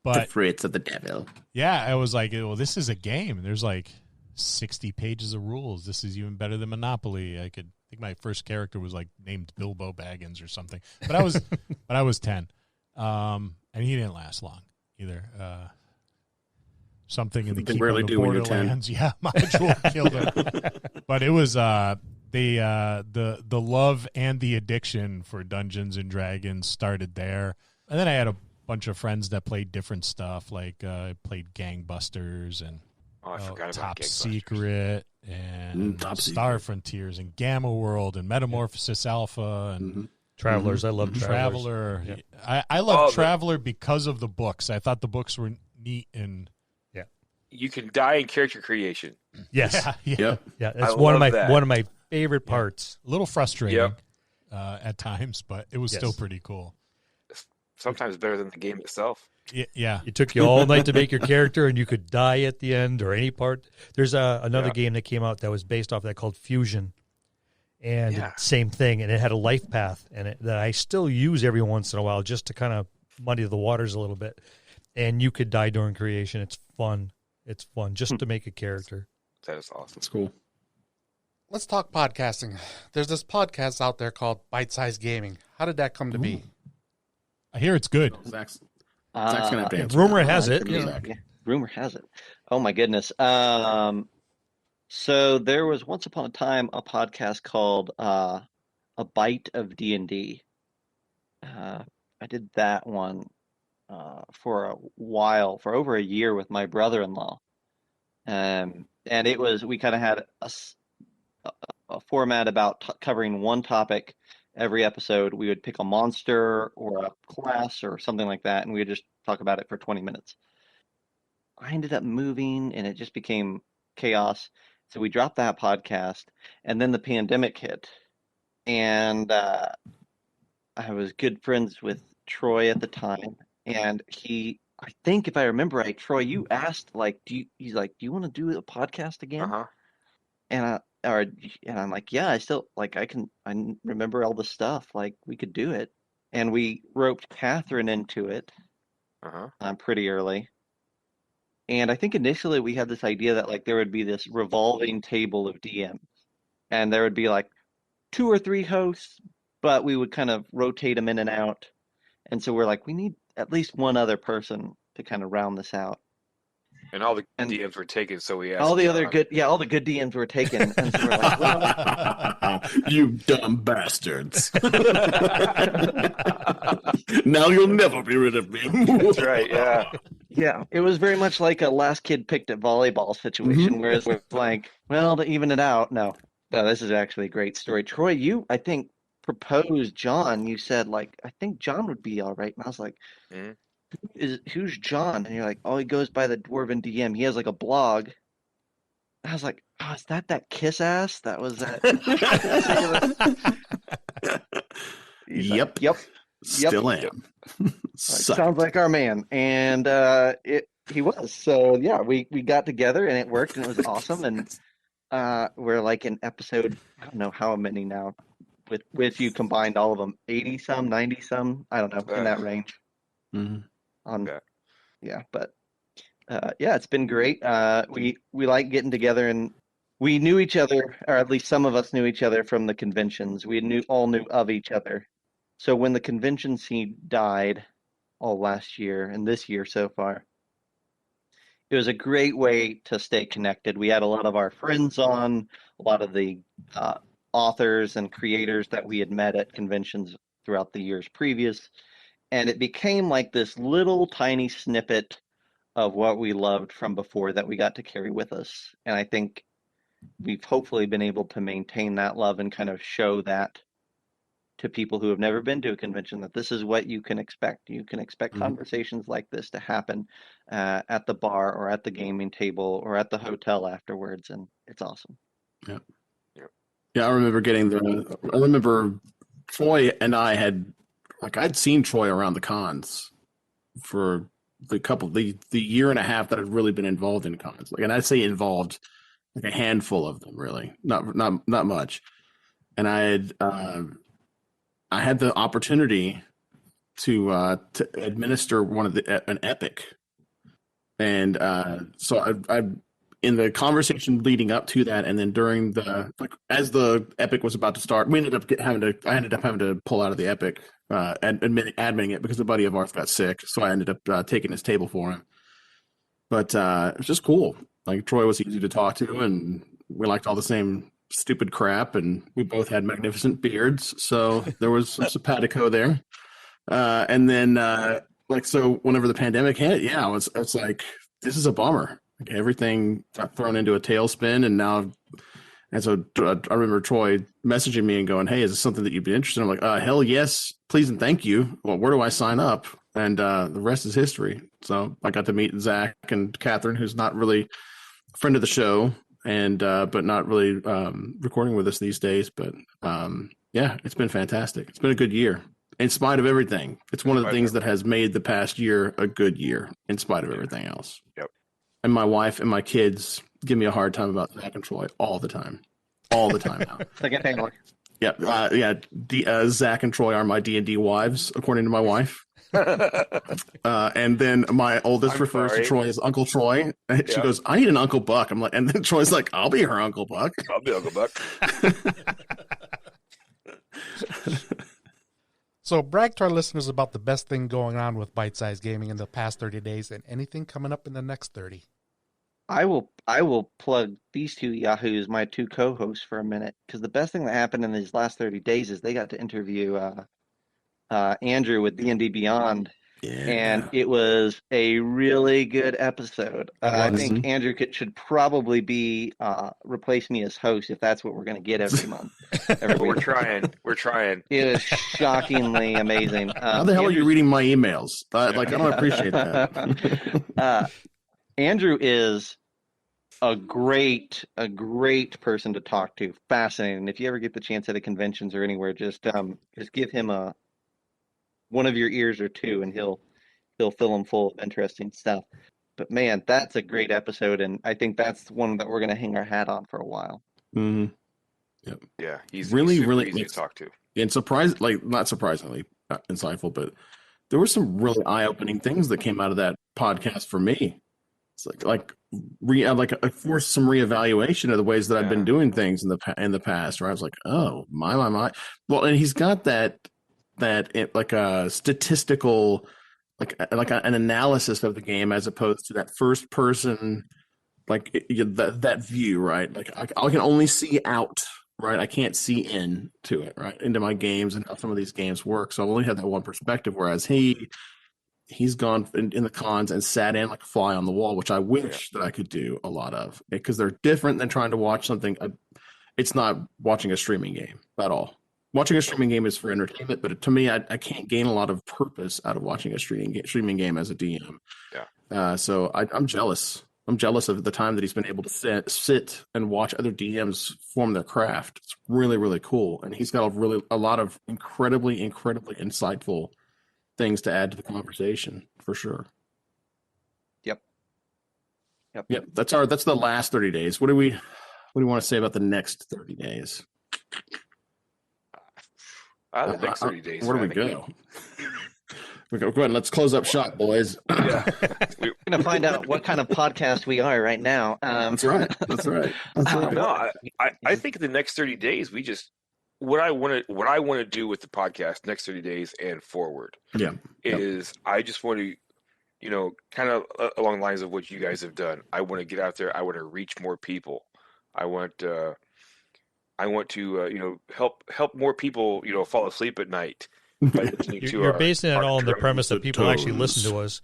The fruits of the devil. Yeah, I was like, well, this is a game. There's like 60 pages of rules. This is even better than Monopoly. I think my first character was like named Bilbo Baggins or something. But I was 10. And he didn't last long either. Something in the Keep on the Borderlands, module killed him. But it was the love and the addiction for Dungeons and Dragons started there. And then I had a bunch of friends that played different stuff, like played Gangbusters and Top Secret and Star Frontiers and Gamma World and Metamorphosis Alpha and Travelers. I love Traveler. Yeah. I love Traveler because of the books. I thought the books were neat and you can die in character creation. Yes. Yeah. That's one of my favorite parts. A little frustrating at times, but it was still pretty cool. Sometimes better than the game itself. Yeah. It took you all night to make your character, and you could die at the end or any part. There's another game that came out that was based off that called Fusion. And same thing, and it had a life path, and that I still use every once in a while just to kind of muddy the waters a little bit. And you could die during creation. It's fun. It's fun just to make a character. That is awesome. That's cool. Let's talk podcasting. There's this podcast out there called Bite Size Gaming. How did that come to be? I hear it's good. Zach's gonna have to answer. Rumor has it. Rumor has it. Oh my goodness. So there was once upon a time a podcast called A Bite of D&D. I did that one for a while, for over a year, with my brother-in-law. And we kind of had a format about covering one topic every episode. We would pick a monster or a class or something like that, and we would just talk about it for 20 minutes. I ended up moving, and it just became chaos. So we dropped that podcast, and then the pandemic hit. And I was good friends with Troy at the time, and I think if I remember right, Troy, you asked, he's like, do you want to do a podcast again? Uh-huh. And I'm like, yeah, I remember all the stuff, like we could do it. And we roped Catherine into it pretty early. And I think initially we had this idea that like there would be this revolving table of DMs, and there would be like 2 or 3 hosts, but we would kind of rotate them in and out. And so we're like, we need at least one other person to kind of round this out. And all the DMs were taken, so we asked all the good DMs were taken. And so we're like, well, you dumb bastards. Now you'll never be rid of me. That's right, yeah. Yeah, it was very much like a last kid picked at volleyball situation, whereas we're like, well, to even it out, no, this is actually a great story. Troy, you, I think, proposed John. You said, like, I think John would be all right. And I was like, who's John? And you're like, oh, he goes by the Dwarven DM. He has like a blog. I was like, oh, is that kiss ass? That was that. Yep. Yep. Still am. Sounds like our man. And he was. So yeah, we got together and it worked and it was awesome. And we're like in episode, I don't know how many now, with you combined all of them, 80 some, 90 some, I don't know, in that range. Mhm. Yeah, but yeah, it's been great. We like getting together, and we knew each other, or at least some of us knew each other from the conventions. We all knew of each other. So when the convention scene died all last year and this year so far, it was a great way to stay connected. We had a lot of our friends on, a lot of the authors and creators that we had met at conventions throughout the years previous, and it became like this little tiny snippet of what we loved from before that we got to carry with us. And I think we've hopefully been able to maintain that love and kind of show that to people who have never been to a convention, that this is what you can expect. You can expect conversations like this to happen at the bar or at the gaming table or at the hotel afterwards, and it's awesome. Yeah, I remember Troy and I I'd seen Troy around the cons for the year and a half that I've really been involved in cons. And I'd say involved, like a handful of them, really, not much. And I had the opportunity to administer an epic, and so I in the conversation leading up to that, and then during as the epic was about to start, I ended up having to pull out of the epic, admitting it because a buddy of ours got sick, so I ended up taking his table for him. But it was just cool. Like, Troy was easy to talk to, and we liked all the same stupid crap, and we both had magnificent beards, so there was some simpatico there. And then so whenever the pandemic hit, yeah, it's like, this is a bummer. Like, everything got thrown into a tailspin, and now, and so I remember Troy messaging me and going, "Hey, is this something that you'd be interested in?" I'm like, "Hell yes, please and thank you. Well, where do I sign up?" And the rest is history. So I got to meet Zach and Catherine, who's not really a friend of the show, and but not really recording with us these days. But yeah, it's been fantastic. It's been a good year. In spite of everything, it's one of the things that has made the past year a good year, in spite of everything else. Yep. And my wife and my kids give me a hard time about Zach and Troy all the time now. Like a family. Yeah. Zach and Troy are my D&D wives, according to my wife. And then my oldest refers to Troy as Uncle Troy. She goes, "I need an Uncle Buck." I'm like, and then Troy's like, "I'll be her Uncle Buck." I'll be Uncle Buck. So brag to our listeners about the best thing going on with Bite Size Gaming in the past 30 days and anything coming up in the next 30. I will plug these two yahoos, my two co-hosts, for a minute, because the best thing that happened in these last 30 days is they got to interview Andrew with D&D Beyond, and it was a really good episode. I think Andrew should probably replace me as host if that's what we're going to get every month. We're trying. It is shockingly amazing. How the hell are you reading my emails? I don't appreciate that. Andrew is a great person to talk to. Fascinating. If you ever get the chance at a conventions or anywhere, just give him one of your ears or two, and he'll fill them full of interesting stuff. But man, that's a great episode, and I think that's one that we're going to hang our hat on for a while. Mm-hmm. Yep. Yeah, he's really easy to talk to, and not surprisingly insightful, but there were some really eye-opening things that came out of that podcast for me. It's I forced some reevaluation of the ways that I've been doing things in the past, where I was like, oh my. Well, and he's got that like a statistical, like an analysis of the game, as opposed to that first person, like that view, right? Like I can only see out, right? I can't see into it, right? Into my games and how some of these games work. So I only have that one perspective, whereas he's gone in the cons and sat in like a fly on the wall, which I wish that I could do a lot of, because they're different than trying to watch something. It's not watching a streaming game at all. Watching a streaming game is for entertainment, but to me, I can't gain a lot of purpose out of watching a streaming game as a DM. Yeah. So I'm jealous I'm jealous of the time that he's been able to sit and watch other DMs form their craft. It's really, really cool. And he's got a lot of incredibly insightful things to add to the conversation for sure. Yep. That's the last 30 days. What do we want to say about the next 30 days? The next 30 days. Where do we go? Go ahead. Let's close up shop, boys. Yeah. We're going to find out what kind of podcast we are right now. That's right. No, I think in the next 30 days, we just what I want to do with the podcast next 30 days and forward. Yeah. Is I just want to, kind of along the lines of what you guys have done. I want to get out there. I want to reach more people. I want to help more people, fall asleep at night. You're basing it all on the premise that people actually listen to us.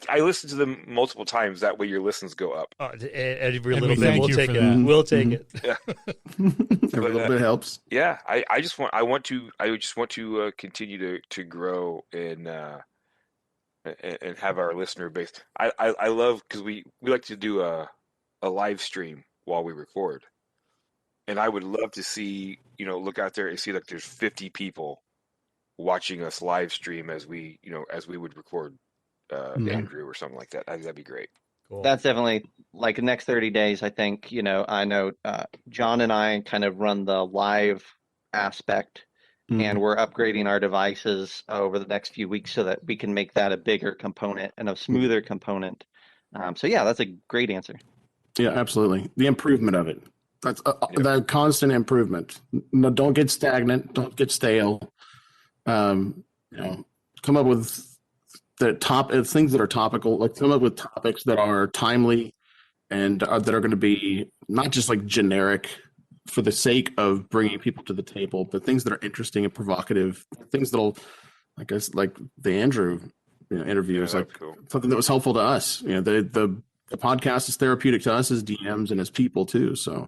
I listen to them multiple times. That way, your listens go up. Every little bit, we'll take it. We'll take it. Yeah. Every little bit helps. Yeah, I just want to continue to grow and have our listener base. I love because we like to do a live stream while we record, and I would love to see look out there and see like there's 50 people watching us live stream as we would record Andrew or something like that. That'd be great. Cool. That's definitely like the next 30 days. I think, I know John and I kind of run the live aspect, and we're upgrading our devices over the next few weeks so that we can make that a bigger component and a smoother component. So yeah, that's a great answer. Yeah, absolutely. The improvement of it. That's the constant improvement. No, don't get stagnant. Don't get stale. Come up with the things that are topical. Like come up with topics that are timely and that are going to be not just like generic for the sake of bringing people to the table, but things that are interesting and provocative. Things that'll, I guess, like the Andrew interview is like cool. Something that was helpful to us. The podcast is therapeutic to us as DMs and as people too. So.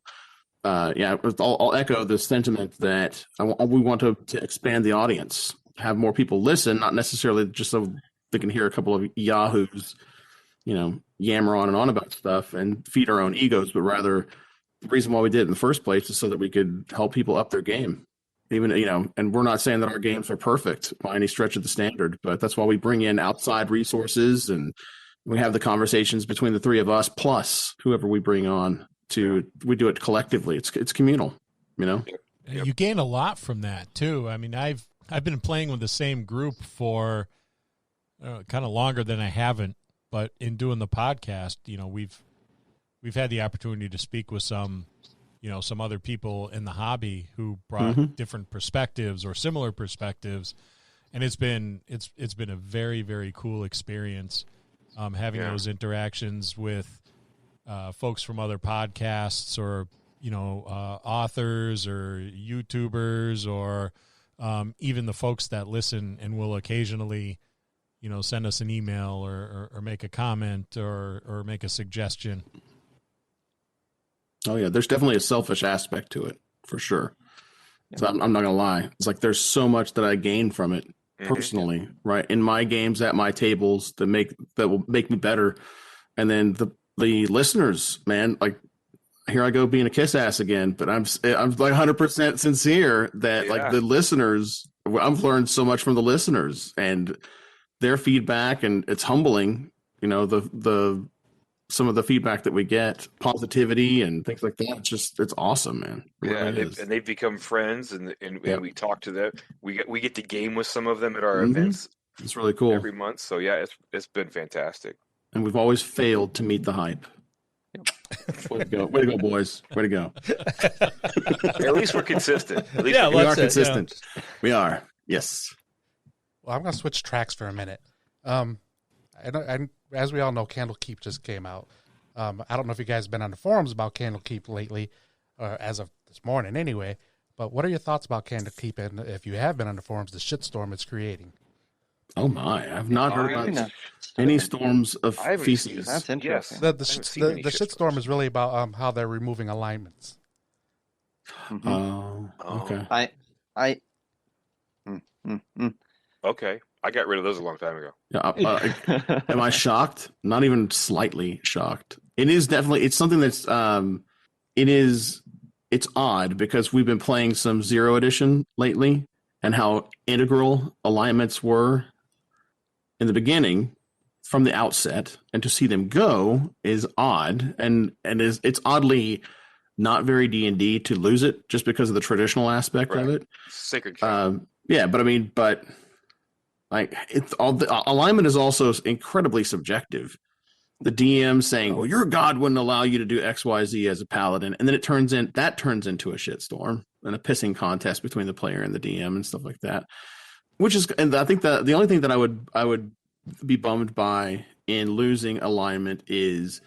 I'll echo the sentiment that we want to expand the audience, have more people listen, not necessarily just so they can hear a couple of yahoos, yammer on and on about stuff and feed our own egos, but rather the reason why we did it in the first place is so that we could help people up their game. Even, and we're not saying that our games are perfect by any stretch of the standard, but that's why we bring in outside resources and we have the conversations between the three of us plus whoever we bring on. We do it collectively. It's communal, You gain a lot from that too. I mean, I've been playing with the same group for kind of longer than I haven't, but in doing the podcast, we've had the opportunity to speak with some other people in the hobby who brought different perspectives or similar perspectives, and it's been a very, very cool experience having those interactions with folks from other podcasts or, authors or YouTubers or even the folks that listen and will occasionally, send us an email or make a comment or make a suggestion. Oh, yeah. There's definitely a selfish aspect to it for sure. So I'm not going to lie. It's like there's so much that I gain from it personally, right? In my games, at my tables that will make me better. And then the listeners, man, like here I go being a kiss ass again, but I'm like 100% sincere that like the listeners, I've learned so much from the listeners and their feedback, and it's humbling, the some of the feedback that we get, positivity and things like that. It's awesome, man. And they've become friends, and we talk to them. We get to game with some of them at our events. It's really cool every month. So yeah, it's been fantastic. And we've always failed to meet the hype. Way to go, boys! Way to go! At least we're consistent. We are consistent. We are. Yes. Well, I'm going to switch tracks for a minute. And as we all know, Candlekeep just came out. I don't know if you guys have been on the forums about Candlekeep lately, as of this morning anyway. But what are your thoughts about Candlekeep, and if you have been on the forums, the shitstorm it's creating? Oh my! I've not heard about any storms of feces. That's interesting. The shitstorm is really about how they're removing alignments. Oh, okay. Okay. I got rid of those a long time ago. Yeah, am I shocked? Not even slightly shocked. It is definitely, it's something that's it's odd because we've been playing some Zero Edition lately, and how integral alignments were in the beginning from the outset, and to see them go is odd, and it's oddly not very D&D to lose it just because of the traditional aspect of it. Sacred cow. Yeah, but I mean, like, it's all the alignment is also incredibly subjective. The DM saying, "Well, your god wouldn't allow you to do X, Y, Z as a paladin," and then it turns into a shitstorm and a pissing contest between the player and the DM and stuff like that. Which is, and I think that the only thing that I would be bummed by in losing alignment is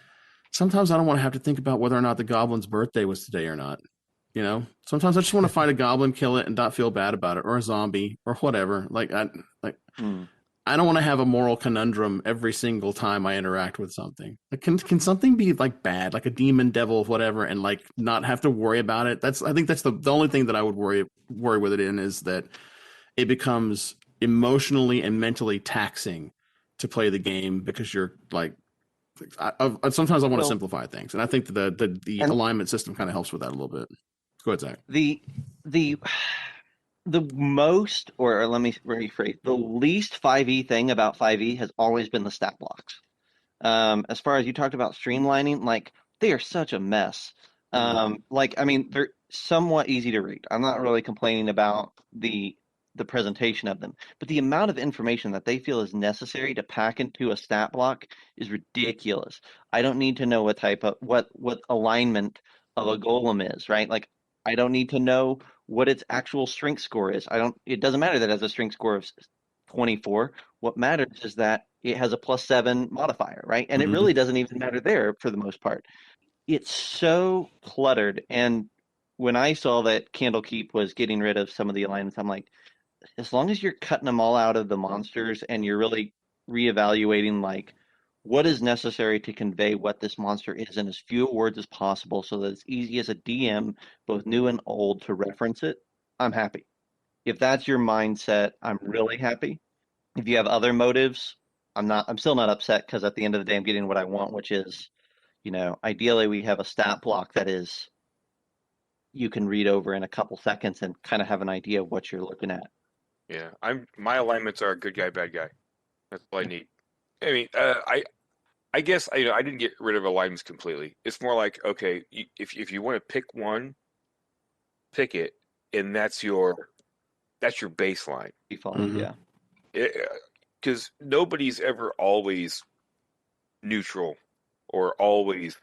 sometimes I don't want to have to think about whether or not the goblin's birthday was today or not. You know, sometimes I just want to fight a goblin, kill it, and not feel bad about it, or a zombie, or whatever. I don't want to have a moral conundrum every single time I interact with something. Like, can something be like bad, like a demon, devil, whatever, and like not have to worry about it? I think that's the only thing that I would worry with it in, is that it becomes emotionally and mentally taxing to play the game, because you're like, sometimes I want to simplify things, and I think the alignment system kind of helps with that a little bit. Go ahead, Zach. The most, or let me rephrase, the least 5e thing about 5e has always been the stat blocks. As far as you talked about streamlining, like, they are such a mess. Like, I mean, they're somewhat easy to read. I'm not really complaining about the presentation of them, but the amount of information that they feel is necessary to pack into a stat block is ridiculous. I don't need to know what type of what alignment of a golem is, right? Like, I don't need to know what its actual strength score is. It doesn't matter that it has a strength score of 24. What matters is that it has a +7 modifier, right? And it really doesn't even matter there for the most part. It's so cluttered. And when I saw that Candlekeep was getting rid of some of the alignments, I'm like, as long as you're cutting them all out of the monsters and you're really reevaluating, like, what is necessary to convey what this monster is in as few words as possible, so that it's easy as a DM, both new and old, to reference it, I'm happy. If that's your mindset, I'm really happy. If you have other motives, I'm still not upset, because at the end of the day, I'm getting what I want, which is, ideally we have a stat block that is, you can read over in a couple seconds and kind of have an idea of what you're looking at. Yeah, my alignments are good guy, bad guy. That's all I need. I mean, I guess I didn't get rid of alignments completely. It's more like, okay, if you want to pick one, pick it, and that's your baseline. Default, Mhm. yeah. Because nobody's ever always neutral or always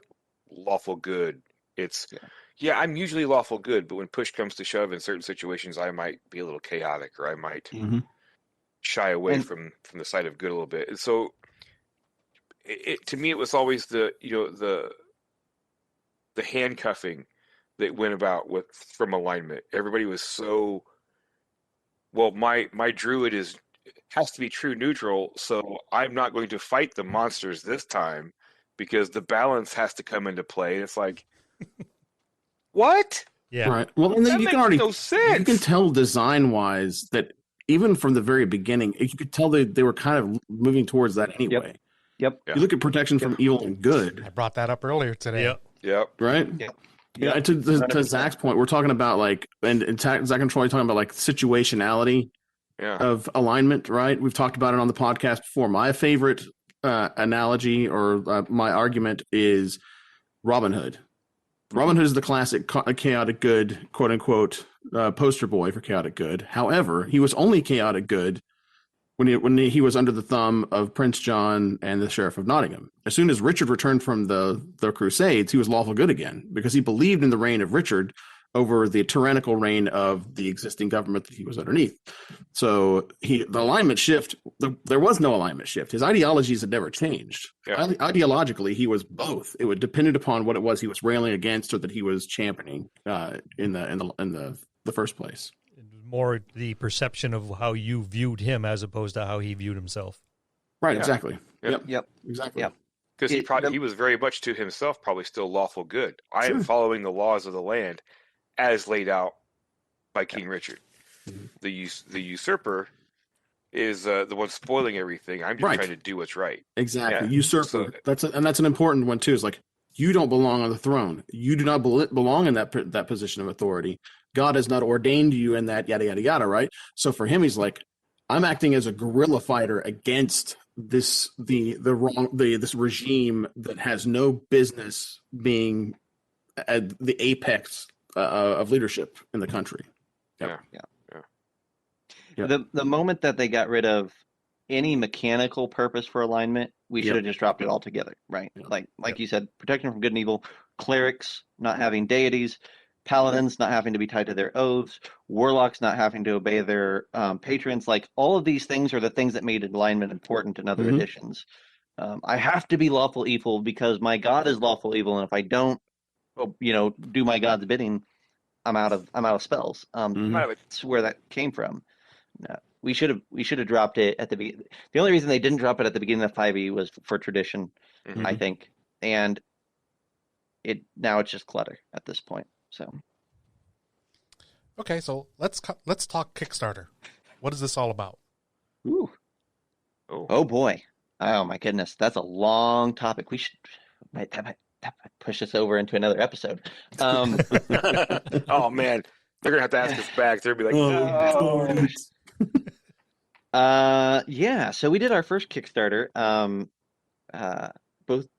lawful good. It's I'm usually lawful good, but when push comes to shove in certain situations, I might be a little chaotic, or I might shy away from the side of good a little bit. And so, to me, it was always the handcuffing that went about from alignment. Everybody was so, well, my druid has to be true neutral, so I'm not going to fight the monsters this time because the balance has to come into play. And it's like, what? Yeah. Right. Well, and then That you can makes already no sense. you can tell design wise that even from the very beginning, you could tell they were kind of moving towards that anyway. Yep. You look at protection from evil and good. I brought that up earlier today. Yep. Right? Yep. Yeah, to Zach's point, we're talking about like, and Zach and Troy talking about like situationality of alignment, right? We've talked about it on the podcast before. My favorite analogy or my argument is Robin Hood. Robin Hood is the classic chaotic good, quote unquote, poster boy for chaotic good. However, he was only chaotic good when he was under the thumb of Prince John and the Sheriff of Nottingham. As soon as Richard returned from the Crusades, he was lawful good again, because he believed in the reign of Richard over the tyrannical reign of the existing government that he was underneath. So the alignment shift, there was no alignment shift. His ideologies had never changed. Yeah. Ideologically, he was both. It would depended upon what it was he was railing against or that he was championing in the first place. More the perception of how you viewed him as opposed to how he viewed himself. Right, exactly. Yep. Exactly. Yep. Because he was very much to himself probably still lawful good. I am following the laws of the land as laid out by King Richard. The usurper is the one spoiling everything. I'm just Right. trying to do what's right. Exactly. Yeah. Usurper. So- That's an important one too. Is like you don't belong on the throne. You do not belong in that position of authority. God has not ordained you in that yada yada yada. Right. So for him, he's like, I'm acting as a guerrilla fighter against this this regime that has no business being at the apex of leadership in the country. Yep. Yeah. Yep. The moment that they got rid of any mechanical purpose for alignment, we should have just dropped it altogether, right? Yep. Like you said, protection from good and evil, clerics not having deities, paladins not having to be tied to their oaths, warlocks not having to obey their patrons. Like all of these things are the things that made alignment important in other Mhm. editions. I have to be lawful evil because my god is lawful evil, and if I don't, do my god's bidding, I'm out of spells. Mhm. That's where that came from. No, we should have dropped it at the beginning. The only reason they didn't drop it at the beginning of 5e was for tradition, Mhm. I think, and now it's just clutter at this point. So Okay, so let's talk Kickstarter. What is this all about? ooh. Oh. Oh boy. Oh my goodness. That's a long topic. That might push us over into another episode. Oh man, they're gonna have to ask us back. They're gonna be like, Oh, yeah, so we did our first Kickstarter.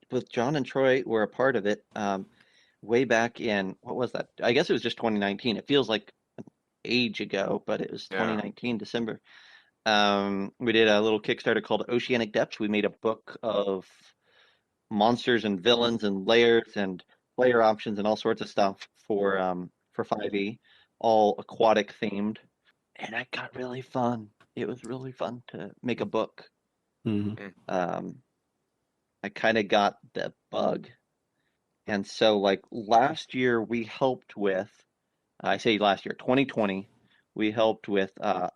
Both John and Troy were a part of it. Way back in, what was that? I guess it was just 2019. It feels like an age ago, but it was Yeah. 2019 December. We did a little Kickstarter called Oceanic Depths. We made a book of monsters and villains and layers and player options and all sorts of stuff for 5e, all aquatic themed, and that got really fun. It was really fun to make a book. Mhm. I kind of got the bug, and so like last year we helped with, I say last year, 2020, we helped with a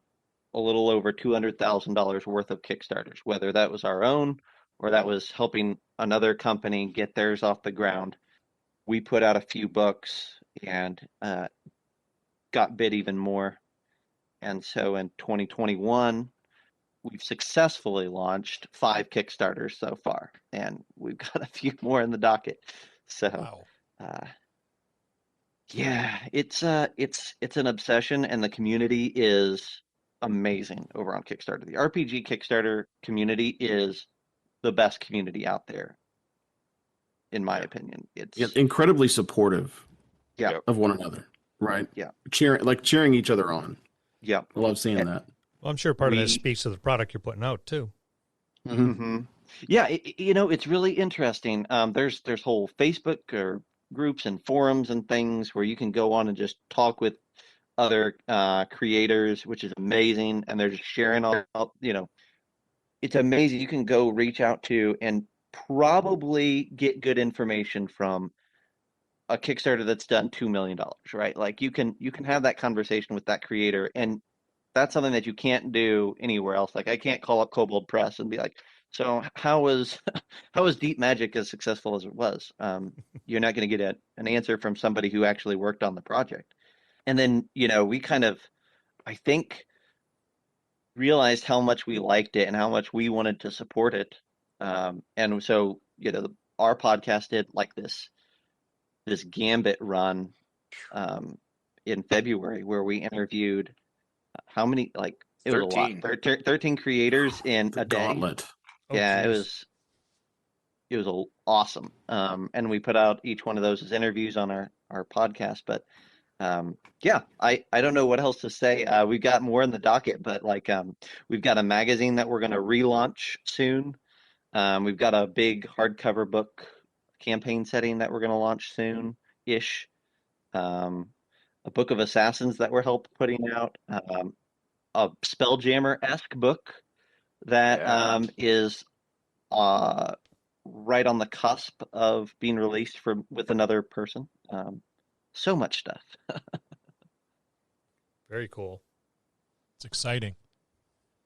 little over $200,000 worth of Kickstarters, whether that was our own or that was helping another company get theirs off the ground. We put out a few books and got bid even more. And so in 2021, we've successfully launched 5 Kickstarters so far, and we've got a few more in the docket. So, Wow. yeah, it's an obsession, and the community is amazing over on Kickstarter. The RPG Kickstarter community is the best community out there, in my opinion. It's Yeah, incredibly supportive yeah, Yep. of one another, right? Yeah. Cheering each other on. yeah. I love seeing And that. Well, I'm sure part of We- that speaks to the product you're putting out too. Mhm. hmm Yeah, it's really interesting. There's whole Facebook or groups and forums and things where you can go on and just talk with other creators, which is amazing, and they're just sharing all. It's amazing. You can go reach out to and probably get good information from a Kickstarter that's done $2 million, right? Like you can have that conversation with that creator, and that's something that you can't do anywhere else. Like I can't call up Kobold Press and be like, so how was how was Deep Magic as successful as it was? You're not going to get an answer from somebody who actually worked on the project. And then, we kind of, I think, realized how much we liked it and how much we wanted to support it. And so, our podcast did like this Gambit run in February where we interviewed how many, like, it was a lot, 13 creators in The a day. gauntlet. Oh, Yeah, geez. it was awesome. And we put out each one of those as interviews on our podcast. But yeah, I don't know what else to say. We've got more in the docket, but like we've got a magazine that we're going to relaunch soon. We've got a big hardcover book campaign setting that we're going to launch soon-ish. A book of assassins that we're putting out. A Spelljammer-esque book that is right on the cusp of being released with another person. So much stuff. Very cool. It's exciting.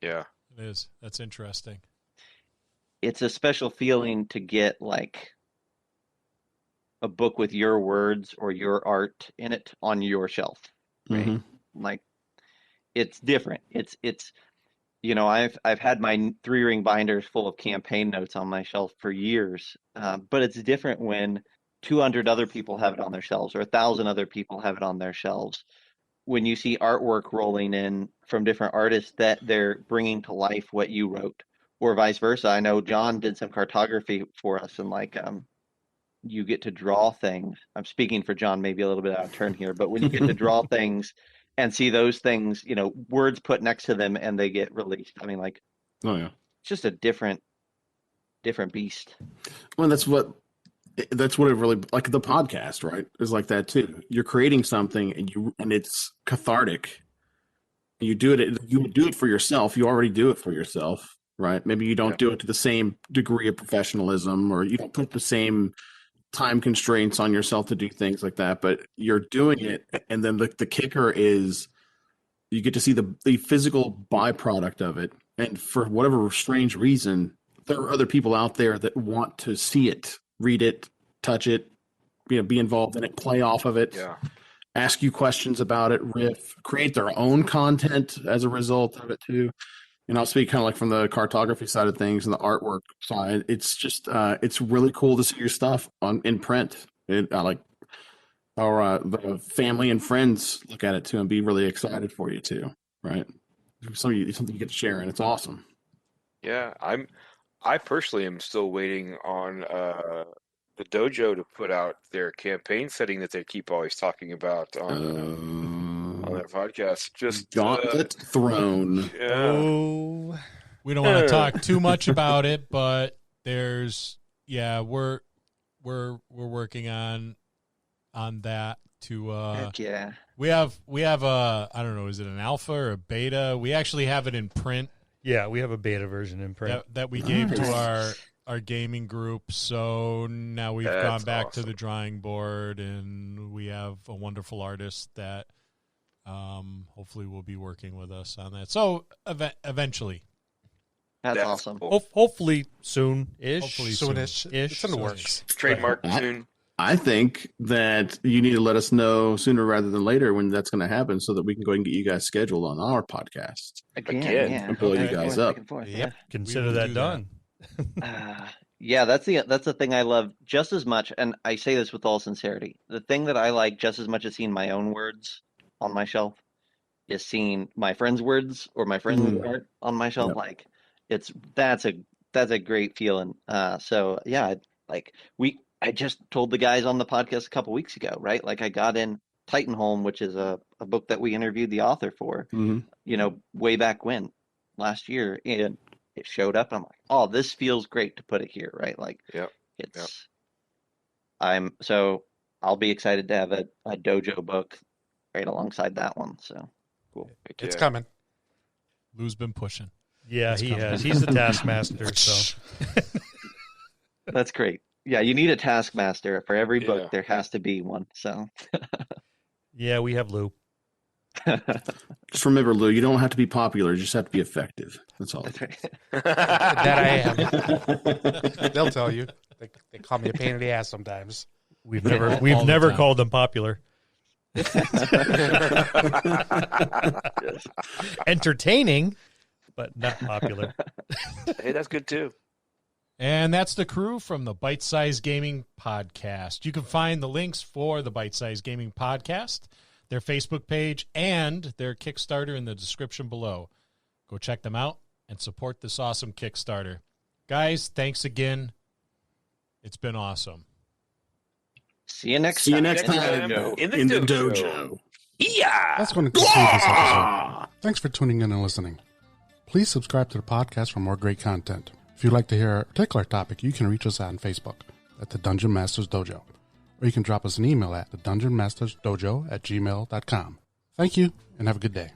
Yeah. It is. That's interesting. It's a special feeling to get like a book with your words or your art in it on your shelf, right? Mhm. Like it's different. It's I've had my 3-ring binders full of campaign notes on my shelf for years, but it's different when 200 other people have it on their shelves or 1,000 other people have it on their shelves. When you see artwork rolling in from different artists that they're bringing to life what you wrote, or vice versa. I know John did some cartography for us, and you get to draw things. I'm speaking for John, maybe a little bit out of turn here, but when you get to draw things and see those things, words put next to them and they get released. I mean, Oh yeah, it's just a different beast. well, that's what it really, like the podcast, right? Is like that too. You're creating something and it's cathartic. You do it for yourself. You already do it for yourself, right? Maybe you don't do it to the same degree of professionalism, or you don't put the same time constraints on yourself to do things like that, but you're doing it. And then the kicker is you get to see the physical byproduct of it. And for whatever strange reason, there are other people out there that want to see it, read it, touch it, be involved in it, play off of it, ask you questions about it, riff, create their own content as a result of it too. And I'll speak kind of like from the cartography side of things and the artwork side. It's just it's really cool to see your stuff in print. The family and friends look at it too and be really excited for you too, right? Something you get to share, and it's awesome. Yeah, I personally am still waiting on the dojo to put out their campaign setting that they keep always talking about on their podcast. Just Gauntlet Throne. Yeah. Oh, We don't want to talk too much about it, but we're working on that to Heck yeah. we have a, I don't know, is it an alpha or a beta? We actually have it in print. yeah, we have a beta version in print. That we gave to our gaming group. So now we've gone back to the drawing board, and we have a wonderful artist that hopefully will be working with us on that. So eventually. That's That's awesome. cool. Hopefully soon-ish. Hopefully Soonish. Ish. It's in the works. Trademark soon. I think that you need to let us know sooner rather than later when that's going to happen, so that we can go ahead and get you guys scheduled on our podcast. Again. Yeah. And pull you guys up. Yep. Consider We will that do done. Yeah, that's the thing I love just as much, and I say this with all sincerity. The thing that I like just as much as seeing my own words on my shelf is seeing my friends' words or my friends' art on my shelf. Yep. Like that's a great feeling. So yeah, I just told the guys on the podcast a couple weeks ago, right? Like I got in Titanholm, which is a book that we interviewed the author for, way back when, last year, and it showed up. And I'm like, oh, this feels great to put it here, right? Like, I'll be excited to have a dojo book right alongside that one. So cool. It's coming. Lou's been pushing. Yeah, It's he coming. has. He's the taskmaster, so. That's great. Yeah, you need a taskmaster for every book. Yeah. There has to be one. So Yeah, we have Lou. Just remember, Lou, you don't have to be popular. You just have to be effective. That's all. that's right. That I am. They'll tell you. They call me a pain in the ass sometimes. We've All the never time. called them popular. Entertaining, but not popular. Hey, that's good too. And that's the crew from the Bite Size Gaming Podcast. You can find the links for the Bite Size Gaming Podcast, their Facebook page, and their Kickstarter in the description below. Go check them out and support this awesome Kickstarter. Guys, thanks again. It's been awesome. See you next See you time. next time In the dojo. Yeah. That's going to conclude this episode. Thanks for tuning in and listening. Please subscribe to the podcast for more great content. If you'd like to hear a particular topic, you can reach us on Facebook at the Dungeon Masters Dojo, or you can drop us an email at thedungeonmastersdojo@gmail.com. Thank you, and have a good day.